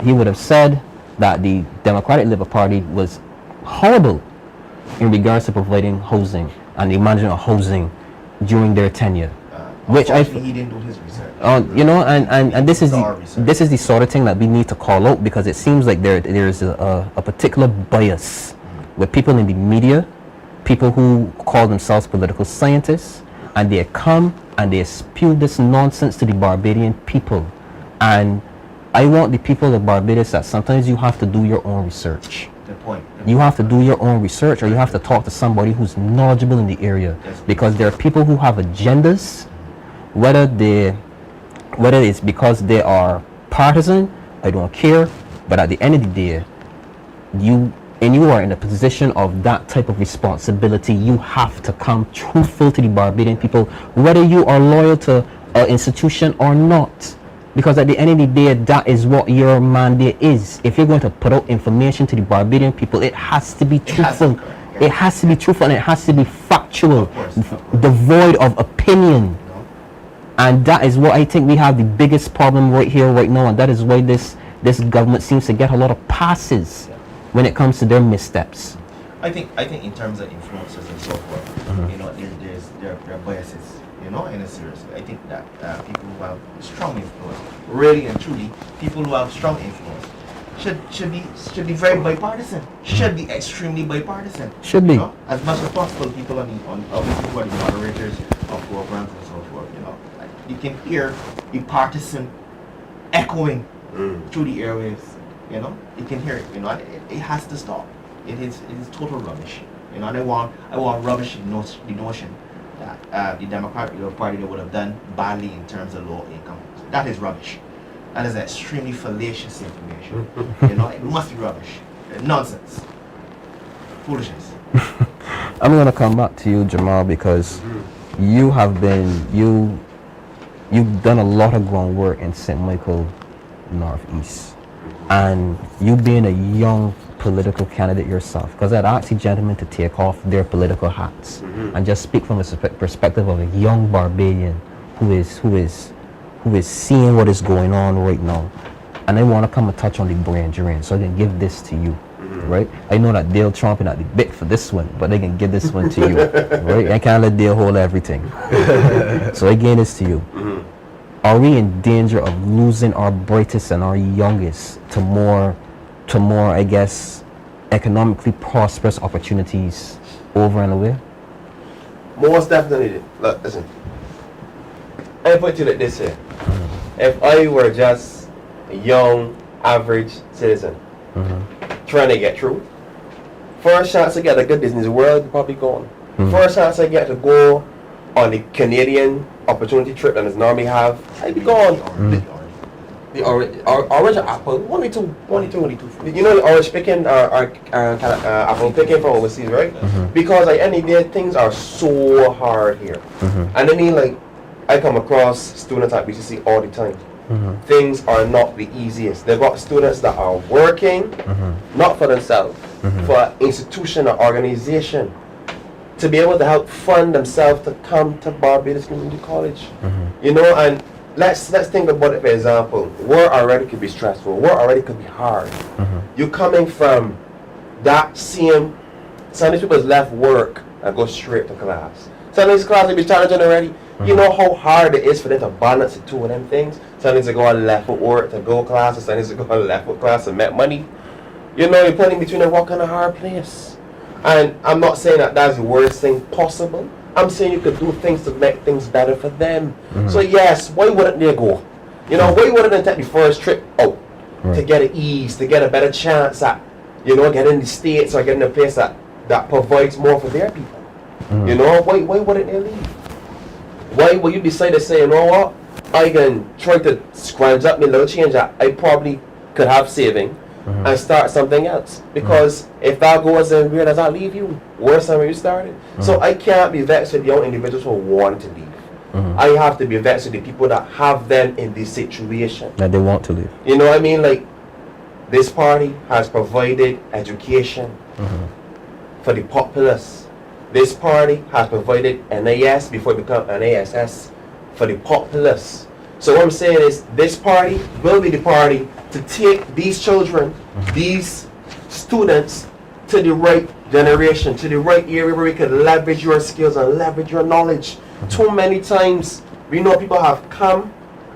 he would have said that the Democratic Labour Party was horrible in regards to providing housing and the management of housing during their tenure. Which he didn't do his research. You know, and this is Our research. this is the sort of thing that we need to call out, because it seems like there is a particular bias with people in the media, people who call themselves political scientists, and they come and they spew this nonsense to the Barbadian people. And I want the people of Barbados that sometimes you have to do your own research. Good point. You have to do your own research, or you have to talk to somebody who's knowledgeable in the area, because there are people who have agendas. Whether it's because they are partisan, I don't care. But at the end of the day, you are in a position of that type of responsibility. You have to come truthful to the Barbadian people, whether you are loyal to an institution or not. Because at the end of the day, that is what your mandate is. If you're going to put out information to the Barbadian people, it has to be truthful. It has to be truthful, and it has to be factual, devoid of opinion. And that is what I think we have the biggest problem right here, right now, and that is why this government seems to get a lot of passes when it comes to their missteps. I think in terms of influencers and so forth, you know, there are biases, you know, in a serious way. I think that people who have strong influence, really and truly, people who have strong influence should be very bipartisan. Should be extremely bipartisan. Should be. You know? As much as possible, people obviously who are the moderators of programs and so forth, you know. You can hear the partisan echoing through the airwaves, you know. You can hear it, you know. It has to stop. It is total rubbish, you know. And I want rubbish the notion that the Democratic Party would have done badly in terms of low income. That is rubbish. That is extremely fallacious information. You know, it must be rubbish. Nonsense. Foolishness. I'm going to come back to you, Jamal, because you've done a lot of groundwork in St. Michael Northeast. and you being a young political candidate yourself, because I'd ask you gentlemen to take off their political hats and just speak from the perspective of a young Barbadian who is seeing what is going on right now, and they want to come and touch on the brain drain, so I can give this to you. Right? I know that Dale chomping at the bit for this one, but they can give this one to you. Right? I can't let Dale hold everything. So I gave this to you. Are we in danger of losing our brightest and our youngest to more, I guess, economically prosperous opportunities over and away? Most definitely. Look, listen. I put it like this here. If I were just a young, average citizen trying to get through, first chance I get a good business world, probably gone. First chance I get to go on the Canadian opportunity trip that I normally have, I'd be gone. The orange apple, only two. You know, the orange picking apple picking from overseas, right? Because like any day, things are so hard here. And I mean, like, I come across students at BCC all the time. Things are not the easiest. They've got students that are working, not for themselves, for an institution or organization, to be able to help fund themselves to come to Barbados Community College. You know, and let's think about it. For example, work already could be stressful. Work already could be hard. You coming from that same, some of these people left work and go straight to class. Some of these classes be challenging already. You know how hard it is for them to balance the two of them things. Some needs to go on left with work to go classes. Some needs to go on left with class to make money. You know, you're putting between a rock and a hard place. And I'm not saying that that's the worst thing possible. I'm saying you could do things to make things better for them. So yes, why wouldn't they go? You know, why wouldn't they take the first trip out to get an ease, to get a better chance at, you know, getting in the States or getting a place that provides more for their people? You know, why wouldn't they leave? Why would you decide to say, you know what, I can try to scrounge up my little change that I probably could have saving and start something else? Because if that goes in, where does that leave you? Worse than where you started. So I can't be vexed with young individuals who want to leave. I have to be vexed with the people that have them in this situation. That they want to leave. You know what I mean? Like, this party has provided education for the populace. This party has provided NAS before it became NASS for the populace. So what I'm saying is, this party will be the party to take these children, these students, to the right generation, to the right area where we can leverage your skills and leverage your knowledge. Too many times, we know people have come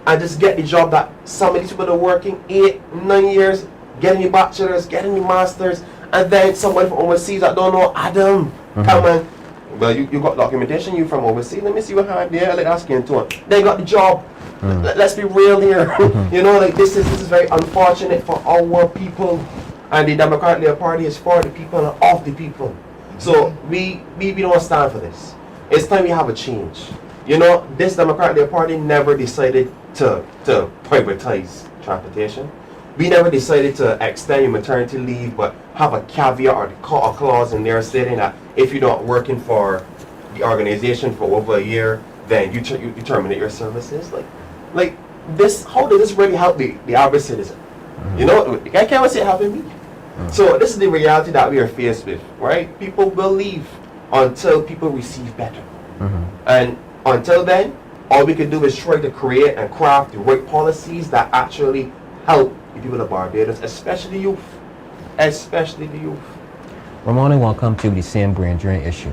and just get the job that some of these people are working 8-9 years, getting the bachelors, getting the masters, and then somebody from overseas that don't know Adam. Come on. Well, you got documentation, you from overseas. Let me see what happened there. Let's ask you into it. They got the job. Let's be real here. You know, like this is very unfortunate for our people. And the Democratic Labour Party is for the people and of the people. So we don't stand for this. It's time we have a change. You know, this Democratic Labour Party never decided to privatize transportation. We never decided to extend your maternity leave, but have a caveat or a clause in there stating that if you're not working for the organization for over a year, then you terminate your services. Like this, how does this really help the average citizen? You know, I can't say it helping me. So this is the reality that we are faced with, right? People will leave until people receive better. And until then, all we can do is try to create and craft the right policies that actually help the people of Barbados, especially the youth. Especially the youth. Ramon, I want to come to the same brain drain issue.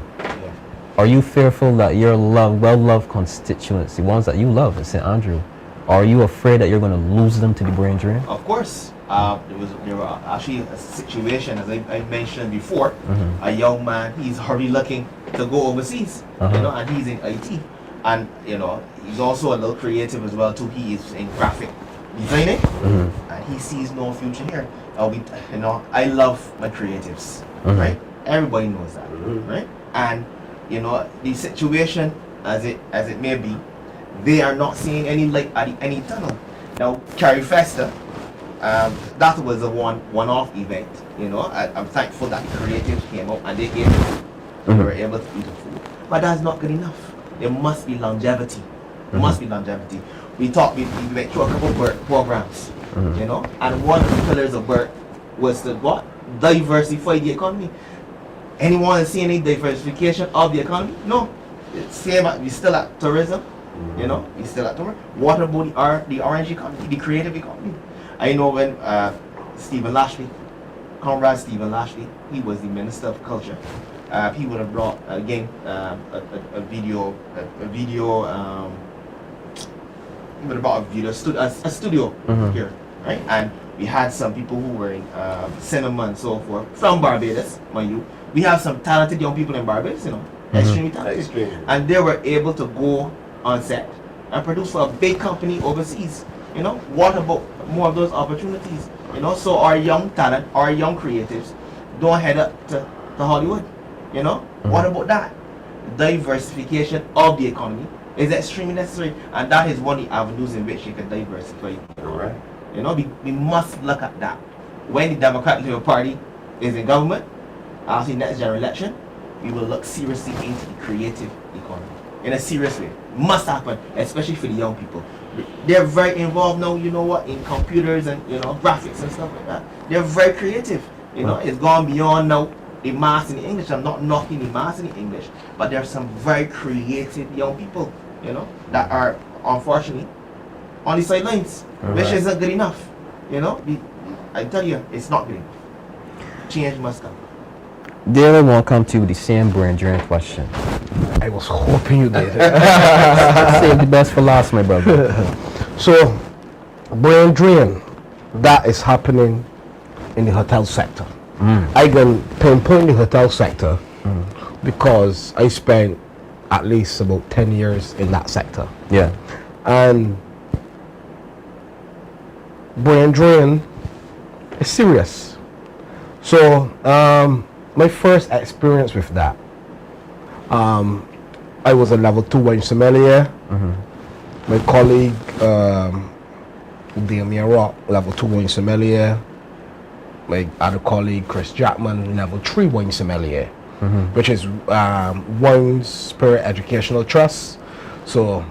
Are you fearful that your well-loved constituents, the ones that you love in St. Andrew, are you afraid that you're going to lose them to the brain drain? Of course. There were actually a situation, as I mentioned before, a young man, he's already looking to go overseas, you know, and he's in IT. And, you know, he's also a little creative as well, too. He is in graphic designing, and he sees no future here. You know, I love my creatives, right? Everybody knows that, right? And, you know, the situation, as it may be, they are not seeing any light at the any tunnel. Now, Carrie Festa, that was a one-off event. You know, I'm thankful that the creatives came up and they gave it. They were able to eat the food, but that's not good enough. There must be longevity. There must be longevity. We went through a couple of programs, You know, and one of the pillars of BERT was to what? Diversify the economy. Anyone see any diversification of the economy? No. It's same. We still at tourism. You know, we still at tourism. What about the orange economy, the creative economy? I know when Stephen Lashley, Comrade Stephen Lashley, he was the Minister of Culture. He would have brought again a video. He would have brought a studio here, right? And we had some people who were in cinema and so forth from Barbados, mind you. We have some talented young people in Barbados, you know, extremely talented, and they were able to go on set and produce for a big company overseas. You know, what about more of those opportunities? You know, so our young talent, our young creatives, don't head up to Hollywood. You know, what about that? Diversification of the economy is extremely necessary, and that is one of the avenues in which you can diversify. Right. You know, we must look at that. When the Democratic Labour Party is in government, after the next general election, we will look seriously into the creative economy in a serious way. Must happen, especially for the young people. They're very involved now, you know what, in computers and, you know, graphics and stuff like that. They're very creative. You know, it's gone beyond now the mass in the English. I'm not knocking the mass in the English, but there are some very creative young people, you know, that are unfortunately on the sidelines, which isn't good enough. You know, I tell you, it's not good enough. Change must come. There I want to come to the same brain drain question. I was hoping you did. Save the best for last, my brother. So, brain drain, that is happening in the hotel sector. I can pinpoint the hotel sector because I spent at least about 10 years in that sector. Yeah. And brain drain is serious. So, my first experience with that, I was a level 2 wine sommelier. My colleague, Damien level 2 wine sommelier. My other colleague, Chris Jackman, level 3 wine sommelier, which is Wine Spirit Educational Trust. So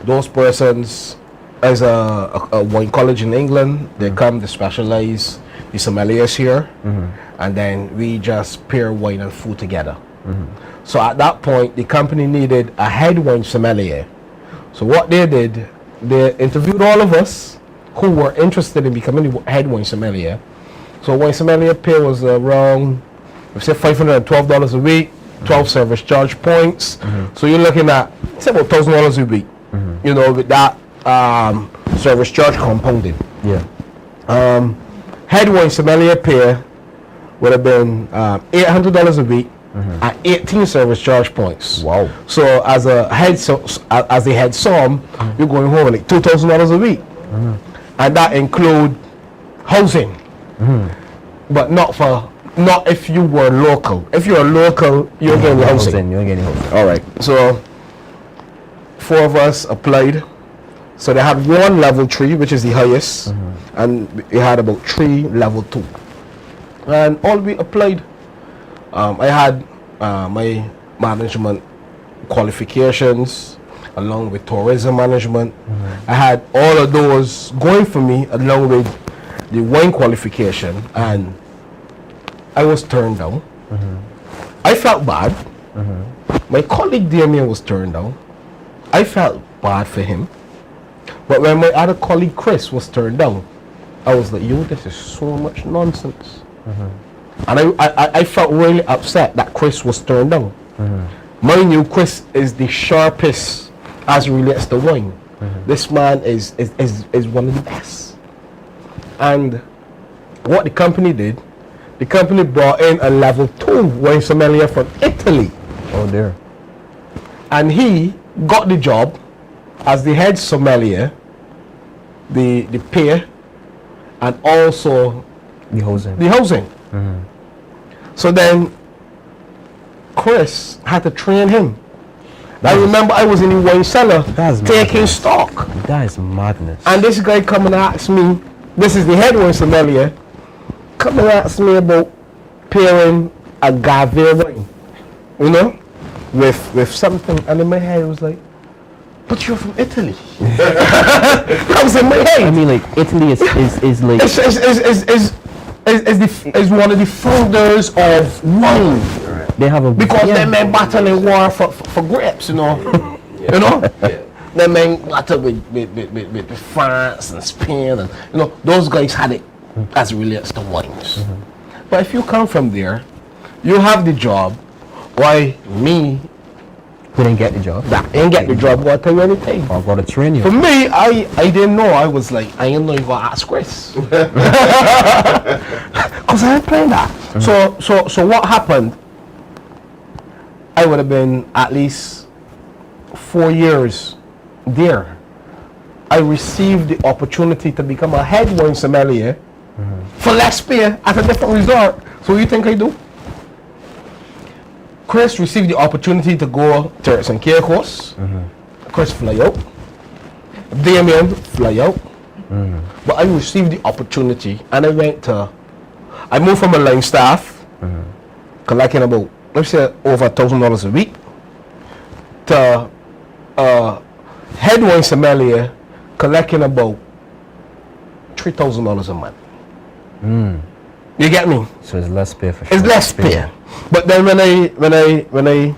those persons, as a wine college in England, they come to specialize the sommeliers here, and then we just pair wine and food together. So at that point, the company needed a head wine sommelier. So what they did, they interviewed all of us who were interested in becoming the head wine sommelier. So wine sommelier pay was around, let's say, $512 a week, 12 service charge points. So you're looking at, say, about $1,000 a week. You know, with that service charge compounded. Yeah. Head wine sommelier pay would have been $800 a week at 18 service charge points. Wow. So as a head som, you're going home like $2,000 a week, and that include housing, but not if you were local. If you're local, you're getting housing. You're getting housing. All right. So 4 of us applied. So they had 1 level 3, which is the highest, and we had about 3 level 2, and all we applied. I had my management qualifications along with tourism management. I had all of those going for me along with the wine qualification, and I was turned down. I felt bad. My colleague Damien was turned down. I felt bad for him. But when my other colleague Chris was turned down, I was like, yo, this is so much nonsense. And I felt really upset that Chris was turned down. Mind you, Chris is the sharpest as it relates to wine. This man is one of the best. And what the company did, the company brought in a level 2 wine sommelier from Italy. Oh dear. And he got the job as the head sommelier, the pay, and also The housing. the housing. So then Chris had to train him. I remember I was in the wine cellar taking stock. That is madness. And this guy come and ask me, this is the head wine sommelier, come and ask me about pairing agave wine, you know, with something. And in my head it was like, but you're from Italy. That was in my head. I mean, like Italy is like is one of the founders of wine. they have a Because they men battling war for grapes, you know. You know? They men battle with France and Spain, and you know, those guys had it as it relates to wines. But if you come from there, you have the job. Why me? who didn't get the job. That ain't get the job, go tell you anything. Or go to train you. For me, I didn't know. I was like, I ain't know you gonna ask Chris. Cause I ain't playing that. So what happened? I would have been at least 4 years there. I received the opportunity to become a head wine sommelier for less pay at a different resort. So what you think I do? Chris received the opportunity to go to Turks and Caicos. Chris fly out. Damien fly out. But I received the opportunity and I moved from a line staff, collecting about, let's say, over $1,000 a week, to head wine sommelier, collecting about $3,000 a month. You get me? So it's less pay for sure. It's less pay. But then when I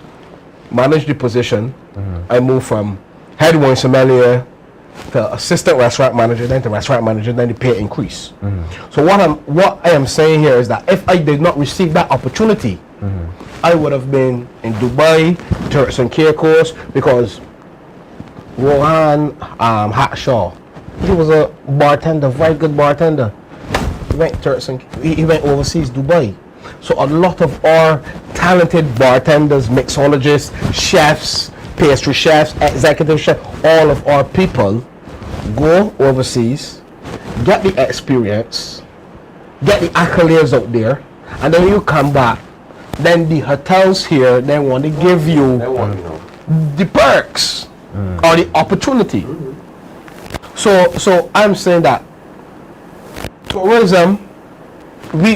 managed the position, I moved from head wine sommelier to assistant restaurant manager, then to restaurant manager, then the pay increase. So what I am saying here is that if I did not receive that opportunity, I would have been in Dubai, Turks and Caicos, because Rohan Hatshaw, he was a bartender, very good bartender. He went he went overseas, Dubai. So a lot of our talented bartenders, mixologists, chefs, pastry chefs, executive chefs, all of our people go overseas, get the experience, get the accolades out there, and then you come back. Then the hotels here, they want to give you the perks or the opportunity. So I'm saying that tourism, we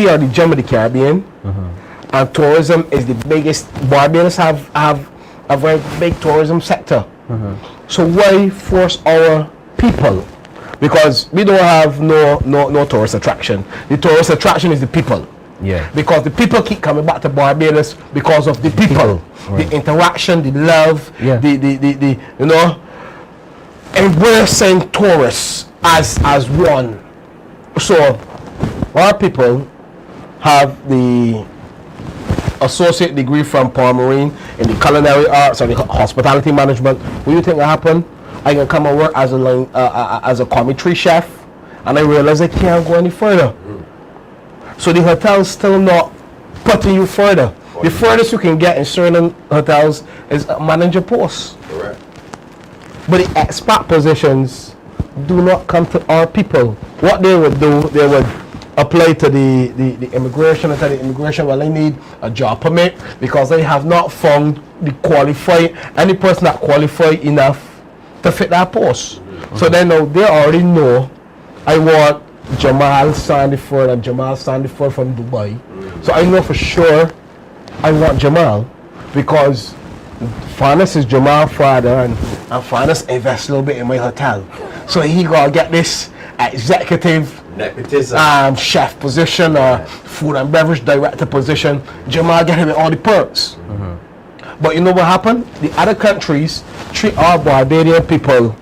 are the gem of the Caribbean, and tourism is the biggest. Barbados have a very big tourism sector. So why force our people? Because we don't have no tourist attraction. The tourist attraction is the people. Yeah. Because the people keep coming back to Barbados because of the people, right. The interaction, the love, Yeah. the you know, embracing tourists as one. So our people have the associate degree from Palmerine in the culinary arts or the hospitality management. What do you think will happen? I can come and work as a commissary chef, and I realize I can't go any further. So the hotel's still not putting you further. The furthest you can get in certain hotels is a manager post. Correct. But the expat positions do not come to our people. What they would do, they would apply to the immigration and tell the immigration, well, I need a job permit because they have not found any person that qualified enough to fit that post. So they already know I want Jamal Sandiford and Jamal Sandiford from Dubai. So I know for sure I want Jamal because Fanus is Jamal's father, and Fanus invests a little bit in my hotel. So he gotta get this executive chef position or food and beverage director position. Jamal get him all the perks. But you know what happened? The other countries treat our Barbadian people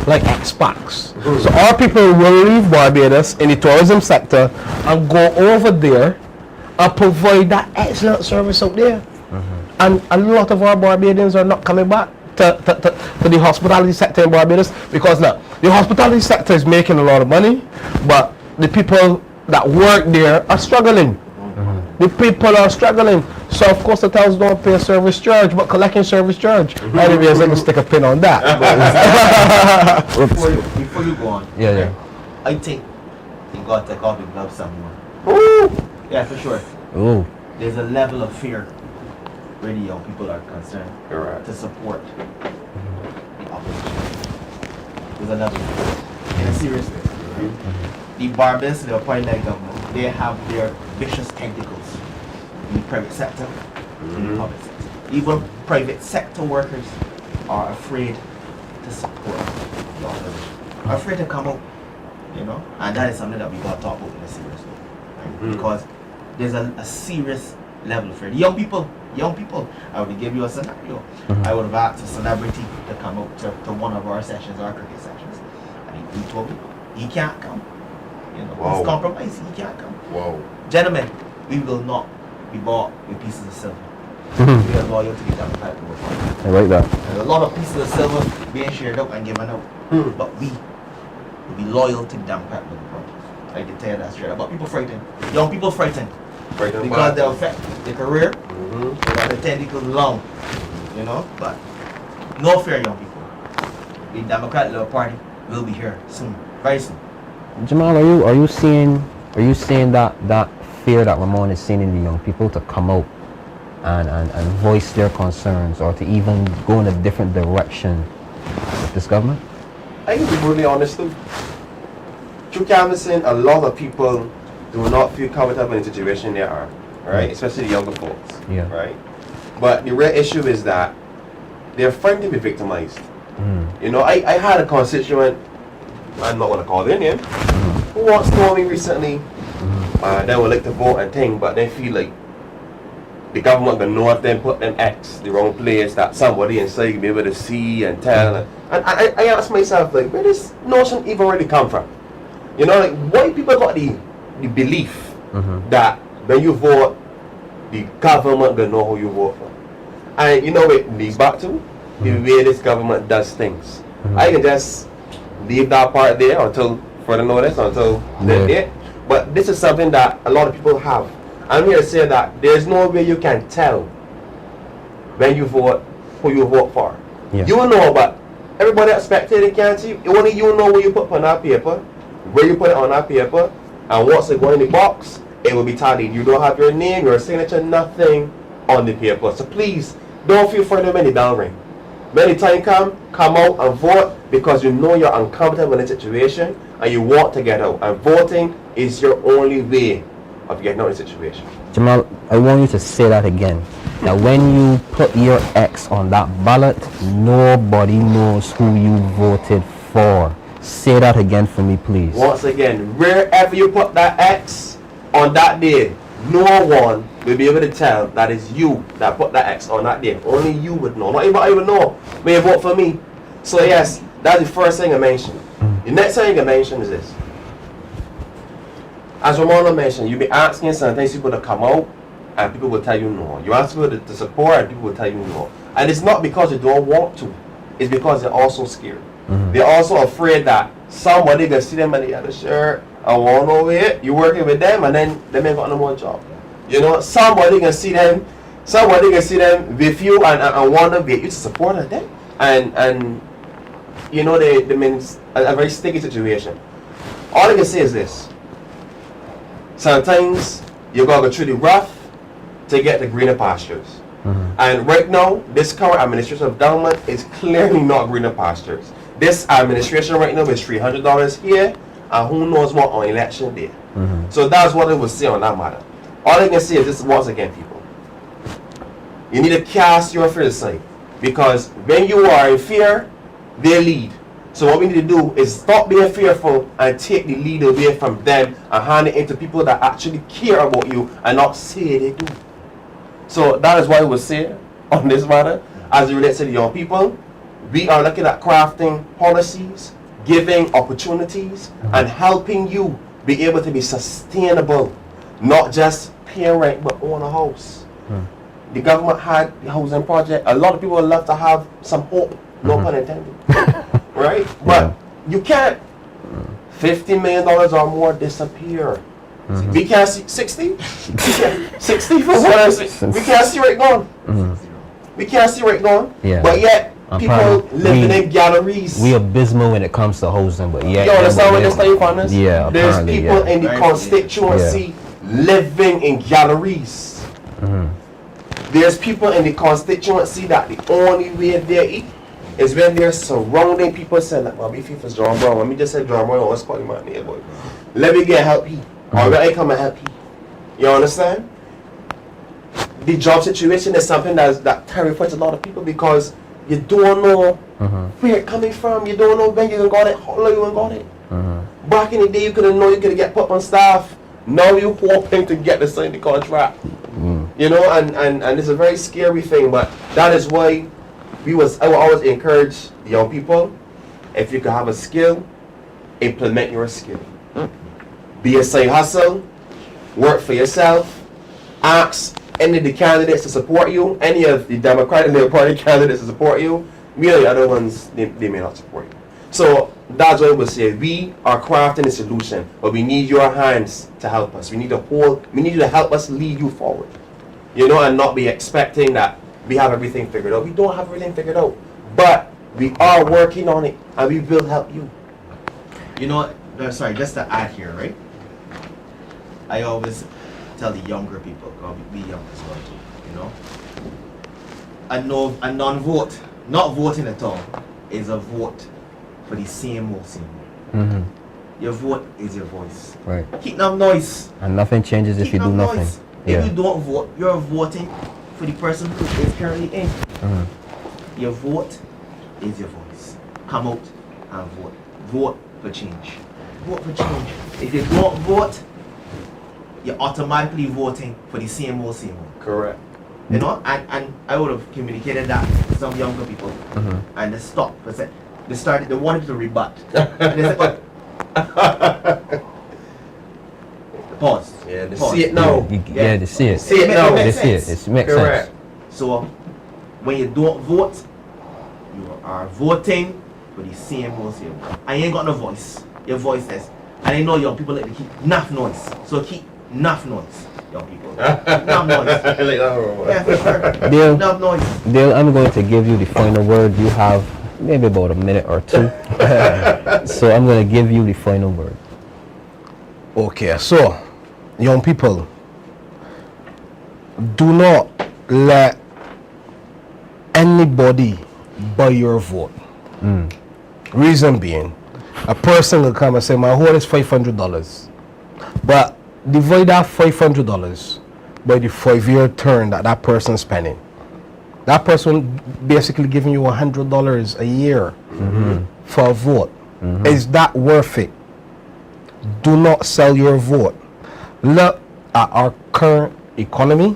like expats. So our people will leave Barbados in the tourism sector and go over there and provide that excellent service out there. And a lot of our Barbadians are not coming back to the hospitality sector in Barbados because now the hospitality sector is making a lot of money, but the people that work there are struggling. The people are struggling. So of course the hotels don't pay a service charge, but collecting service charge. Anyways, I can stick a pin on that. Before you go on, Yeah. I think you got to take off your gloves somewhere. Ooh. Yeah, for sure. Oh. There's a level of fear where the young people are concerned to support the opposition. There's a level of fear. In a serious way. The Barbados, the appointed government, they have their vicious tentacles in the private sector, in the public sector. Even private sector workers are afraid to support the opposition. Afraid to come out, you know, and that is something that we got to talk about in a serious way, right? Because there's a serious level for it. Young people, I would give you a scenario. I would have asked a celebrity to come out to one of our sessions, our cricket sessions, and he told me he can't come. You know, Wow. he's compromised, he can't come. Wow. Gentlemen, we will not be bought with pieces of silver. We are loyal to the Democratic Party. I like that. There's a lot of pieces of silver being shared out and given out, but we will be loyal to the Democratic Party. I can tell you that straight up. But people frightened. Young people frightened. Because they'll affect their career, they got the tentacles long, you know. But no fear, young people. The Democratic Party will be here soon, very soon. Jamal, are you seeing that fear that Ramon is seeing in the young people to come out and voice their concerns, or to even go in a different direction with this government? I can be brutally honest too. Through canvassing, a lot of people do not feel comfortable in the situation they are, right? Especially the younger folks, right? But the real issue is that they're afraid to be victimized. You know, I had a constituent, I'm not going to call their name, who once told me recently they would like to vote and think, but they feel like the government gonna know if they put them X the wrong place, that somebody inside can be able to see and tell. And I asked myself, like, where does notion even really come from? You know, like, why people got the belief that when you vote, the government gonna know who you vote for? And you know it leads back to the way this government does things. I can just leave that part there until further notice, until the date. But this is something that a lot of people have. I'm here to say that there's no way you can tell when you vote who you vote for. You know, but everybody else spectating can't see. Only you know where you put on that paper, where you put it on that paper, and what's it going in the box. It will be tallied. You don't have your name, your signature, nothing on the paper. So please don't feel afraid of any bell ring. When the time come out and vote, because you know you're uncomfortable in the situation and you want to get out. And voting is your only way of getting out of the situation. Jamal, I want you to say that again. That when you put your X on that ballot, nobody knows who you voted for. Say that again for me, please. Once again, wherever you put that X on that day, no one will be able to tell that it's you that put that X on that day. Only you would know. Not even I would know when you vote for me. So yes, that's the first thing I mentioned. The next thing I mentioned is this. As Ramon mentioned, you'll be asking sometimes people to come out and people will tell you no. You ask people to support and people will tell you no. And it's not because they don't want to. It's because they're also scared. They're also afraid that somebody gonna see them in the other shirt and want over it. You're working with them and then they may got no more job. You know, somebody can see them with you and want to get you to support them. And you know, they means a very sticky situation. All I can say is this. Sometimes you gotta go through the rough to get the greener pastures. And right now, this current administration of government is clearly not greener pastures. This administration right now is $300 here, and who knows what on election day. So that's what I would say on that matter. All I can say is this once again, people. You need to cast your fear aside, because when you are in fear, they lead. So what we need to do is stop being fearful and take the lead away from them and hand it into people that actually care about you and not say they do. So that is what I would say on this matter as it relates to the young people. We are looking at crafting policies, giving opportunities, and helping you be able to be sustainable, not just pay rent but own a house. The government had the housing project. A lot of people would love to have some hope, no pun intended. Right? But you can't $50 million or more disappear. We can't see 60? 60 for what? We can't see where it's going. We can't see where it's going. But yet people living in galleries. We abysmal when it comes to housing, but yeah. You understand what this thing on? Yeah. There's people in the constituency living in galleries. There's people in the constituency that the only way they eat is when they're surrounding people saying, like, well, if it's John Brown, let me just say John Brown, let's call him my neighbor. Let me get help he. Or let me come and help he. You understand? The job situation is something that terrifies a lot of people, because you don't know where it coming from. You don't know when you gonna got it, how long you gonna got it. Back in the day, you couldn't know you could get put on staff. Now you hoping to get the sign the contract. You know, and it's a very scary thing. But that is why I will always encourage young people, if you can have a skill, implement your skill. Be a side hustle, work for yourself, ask any of the candidates to support you, any of the Democratic Labour Party candidates to support you. Many of the other ones, they may not support you. So that's what I would say. We are crafting a solution, but we need your hands to help us. We need you to help us lead you forward. You know, and not be expecting that we have everything figured out. We don't have everything figured out, but we are working on it, and we will help you. You know, sorry, just to add here, right? I always tell the younger people, because we young as well, you know, a non-vote, not voting at all, is a vote for the same old. Your vote is your voice. Right. Keep no noise. And nothing changes if you do nothing. Noise. If you don't vote, you're voting for the person who is currently in. Your vote is your voice. Come out and vote. Vote for change. Vote for change. If you don't vote, you're automatically voting for the same old. Correct. You know, and I would have communicated that to some younger people, and they stopped. They wanted to rebut. And they said, "But pause." Yeah, they Pause. see it now. Yeah, they see it. See it now. They see it. It makes Correct. sense. So when you don't vote, you are voting for the same old. And you ain't got no voice. Your voice is. And I know young people like to keep enough noise. So keep enough noise, young people. Enough noise. Yeah, for sure. Dale, Enough noise. Dale, I'm going to give you the final word. You have maybe about a minute or two. So I'm going to give you the final word. Okay, so young people, do not let anybody buy your vote. Reason being, a person will come and say, my vote is $500, but divide that $500 by the 5-year term that person's spending. That person basically giving you $100 a year for a vote. Is that worth it? Do not sell your vote. Look at our current economy.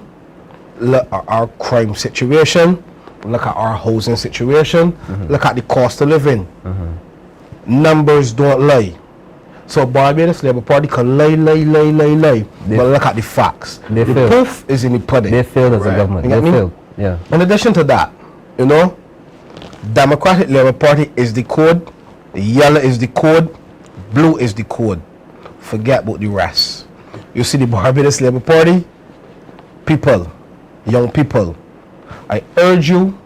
Look at our crime situation. Look at our housing situation. Look at the cost of living. Numbers don't lie. So Barbados Labour Party can lie. But look at the facts. The proof is in the pudding. They failed as a government. They failed. Yeah. In addition to that, you know, Democratic Labour Party is the code. Yellow is the code. Blue is the code. Forget about the rest. You see the Barbados Labour Party? People, young people, I urge you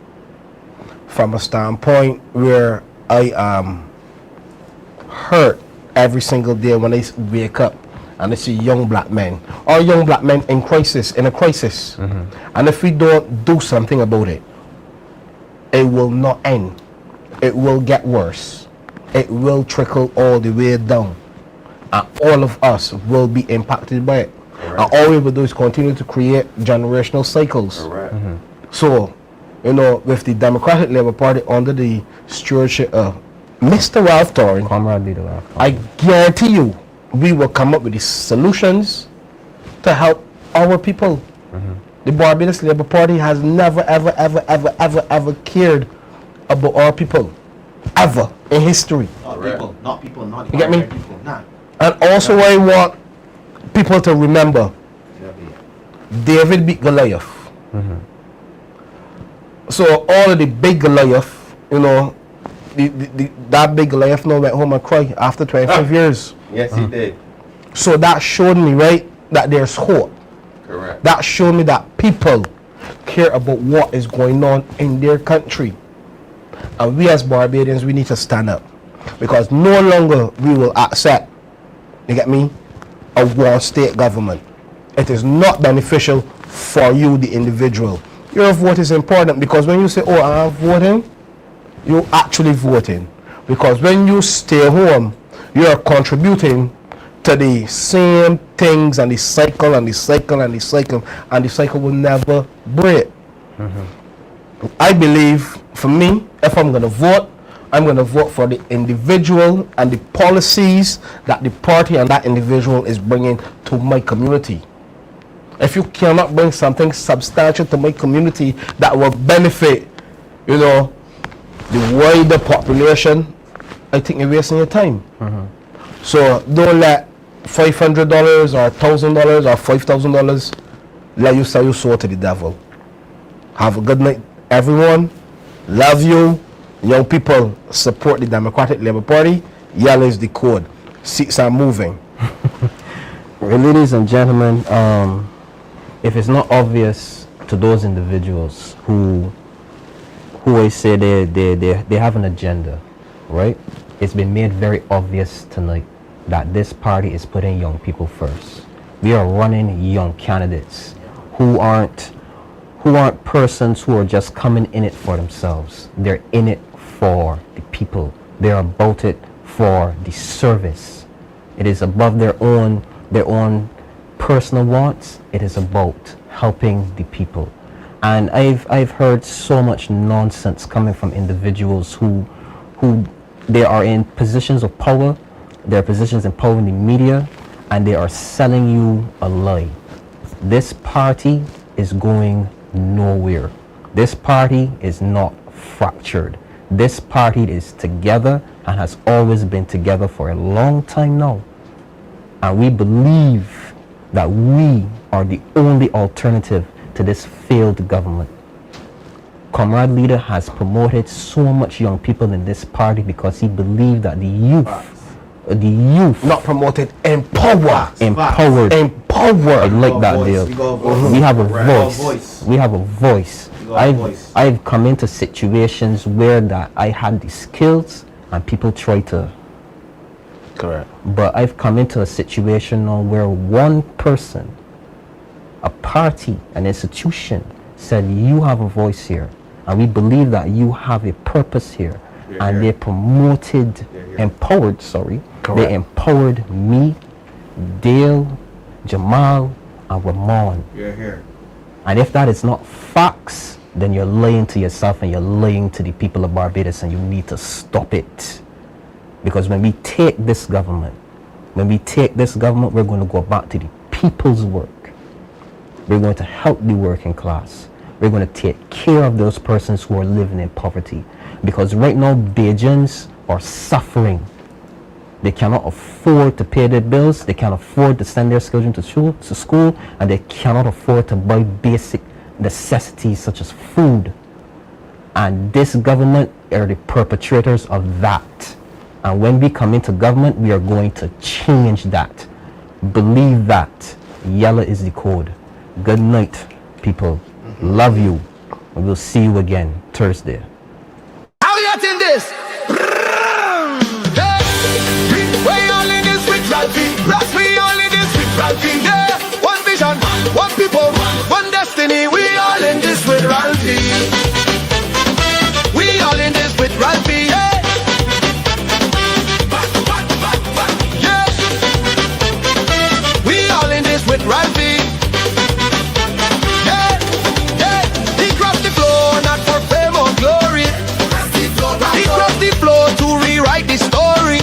from a standpoint where I am hurt every single day when I wake up and I see young black men or young black men in a crisis. And if we don't do something about it, it will not end. It will get worse. It will trickle all the way down. And all of us will be impacted by it. And all we will do is continue to create generational cycles. So, you know, with the Democratic Labour Party under the stewardship of Mr. Ralph Torrin, I guarantee you, we will come up with the solutions to help our people. The Barbados Labour Party has never, ever cared about our people. Ever in history. Not people, not you get me? People, nah. And also I want people to remember David beat Goliath. So all of the big Goliath, you know, that big Goliath now went home and cried after 25 years. Yes, he did. So that showed me, right, that there's hope. Correct. That showed me that people care about what is going on in their country. And we as Barbadians, we need to stand up. Because no longer we will accept, you get me, a one state government. It is not beneficial for you, the individual. Your vote is important because when you say, oh, I'm voting, you're actually voting. Because when you stay home, you're contributing to the same things and the cycle and the cycle and the cycle will never break. I believe for me, if I'm going to vote, I'm going to vote for the individual and the policies that the party and that individual is bringing to my community. If you cannot bring something substantial to my community that will benefit, you know, the wider population, I think you're wasting your time. So don't let $500 or $1,000 or $5,000 let you sell your soul to the devil. Have a good night, everyone. Love you. Young people, support the Democratic Labour Party. Yellow is the code. Seats are moving. Well, ladies and gentlemen, if it's not obvious to those individuals who I say they have an agenda, right? It's been made very obvious tonight that this party is putting young people first. We are running young candidates who aren't persons who are just coming in it for themselves. They're in it for the people. They're about it for the service. It is above their own personal wants. It is about helping the people. And I've heard so much nonsense coming from individuals who they are in positions of power. They're positions in power in the media, and they are selling you a lie. This party is going nowhere. This party is not fractured. This party is together and has always been together for a long time now. And we believe that we are the only alternative to this failed government. Comrade Leader has promoted so much young people in this party because he believed that the youth Not promoted, empowered. empowered. I like that deal. We have a Voice. voice. We have a voice. got a voice. I've come into situations where that I had the skills and people try to. Correct. But I've come into a situation now where one person, a party, an institution said you have a voice here, and we believe that you have a purpose here, and they promoted, empowered, sorry, Correct. they empowered me, Dale, Jamal, and Ramon. You're here. And if that is not facts, then you're lying to yourself and you're lying to the people of Barbados, and you need to stop it. Because when we take this government, we're going to go back to the people's work. We're going to help the working class. We're going to take care of those persons who are living in poverty. Because right now, Bajans are suffering. They cannot afford to pay their bills. They can't afford to send their children to school, and they cannot afford to buy basic necessities such as food. And this government are the perpetrators of that. And when we come into government, we are going to change that. Believe that. Yellow is the code. Good night, people. Love you. And we'll see you again Thursday. How you getting this? We all in this with Ralphie. We all in this with Ralphie. Yeah, one vision, one people, one destiny. We all in this with Ralphie. We all in this with Ralphie. Yeah. Yeah. We all in this with Ralphie. Yeah, yeah. He crossed the floor, not for fame or glory. He crossed the floor to rewrite the story.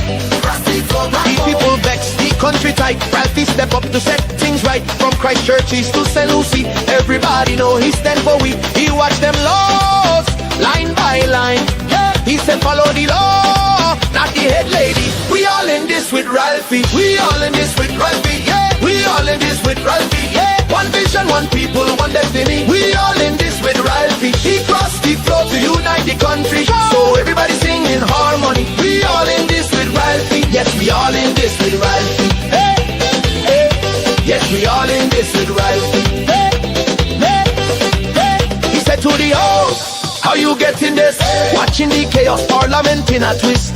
The people vex, the country tight. Ralphie step up to set things right. From Christchurch East to St. Lucie, everybody know he stand for we. He watch them laws, line by line. Yeah. He said follow the law, not the head lady. We all in this with Ralphie. We all in this with Ralphie. Yeah. We all in this with Ralphie. Yeah. One vision, one people, one destiny. We all in this with Ralphie. He crossed the floor to unite the country. So everybody sing in harmony. We all in this with Ralphie. Yes, we all in this with Ralphie. Hey, hey. Yes, we all in this with Ralphie. Hey, hey, hey. He said to the house, how you getting this? Watching the chaos, parliament in a twist.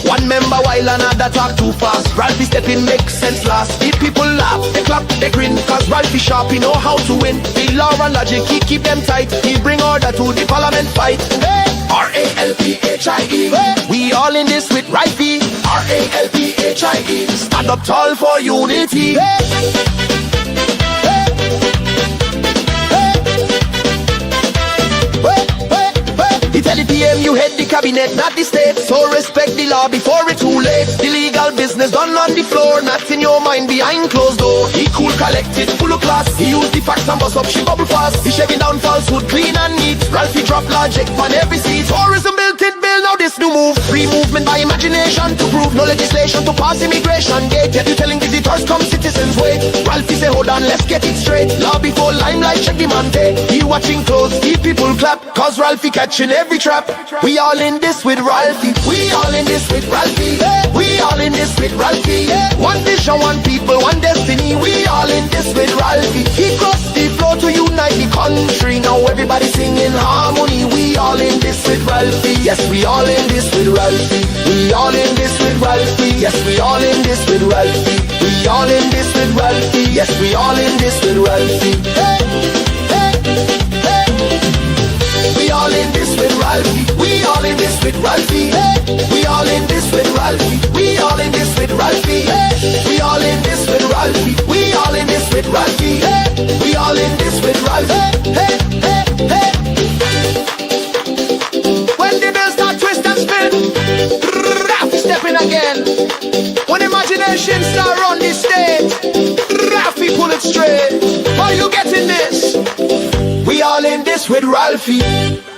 One member while another talk too fast. Ralphie step in, make sense last. The people laugh, they clap, they grin. Cause Ralphie sharp, he know how to win. The law and logic, he keep them tight. He bring order to the parliament fight. Hey, R-A-L-P-H-I-E. Hey. We all in this with Ralphie. R-A-L-P-H-I-E. Stand up tall for unity. Hey. He tell the cabinet, not the state. So respect the law before it's too late. Illegal business done on the floor, not in your mind behind closed door. He cool, collected, full of class. He use the facts and bust up, she bubble fast. He shaking down falsehood, clean and neat. Ralphie drop logic on every seat. Tourism built it, bill, now this new move. Free movement by imagination to prove. No legislation to pass immigration gate. Yet you telling visitors come, citizens wait. Ralphie say hold on, let's get it straight. Law before limelight, check the man take. He watching close, he people clap. Cause Ralphie catching every trap. We all in this with Ralphie. We all in this with Ralphie. We all in this with Ralphie. One vision, one people, one destiny. We all in this with Ralphie. He crossed the floor to unite the country. Now everybody sing in harmony. We all in this with Ralphie. Yes, we all in this with Ralphie. We all in this with Ralphie. Yes, we all in this with Ralphie. We all in this with Ralphie. Yes, we all in this with Ralphie. Hey, hey, hey. We all in this with Ralphie. We all in this with Ralphie. We all in this with Ralphie. We all in this with Ralphie. We all in this with Ralphie. We all in this with Ralphie. We all in this with Ralphie. Hey, hey, hey. When the bells start twist and spin, Ralphie stepping again. When imagination start run the stage, Ralphie pull it straight. Are you getting this? We all in this with Ralphie.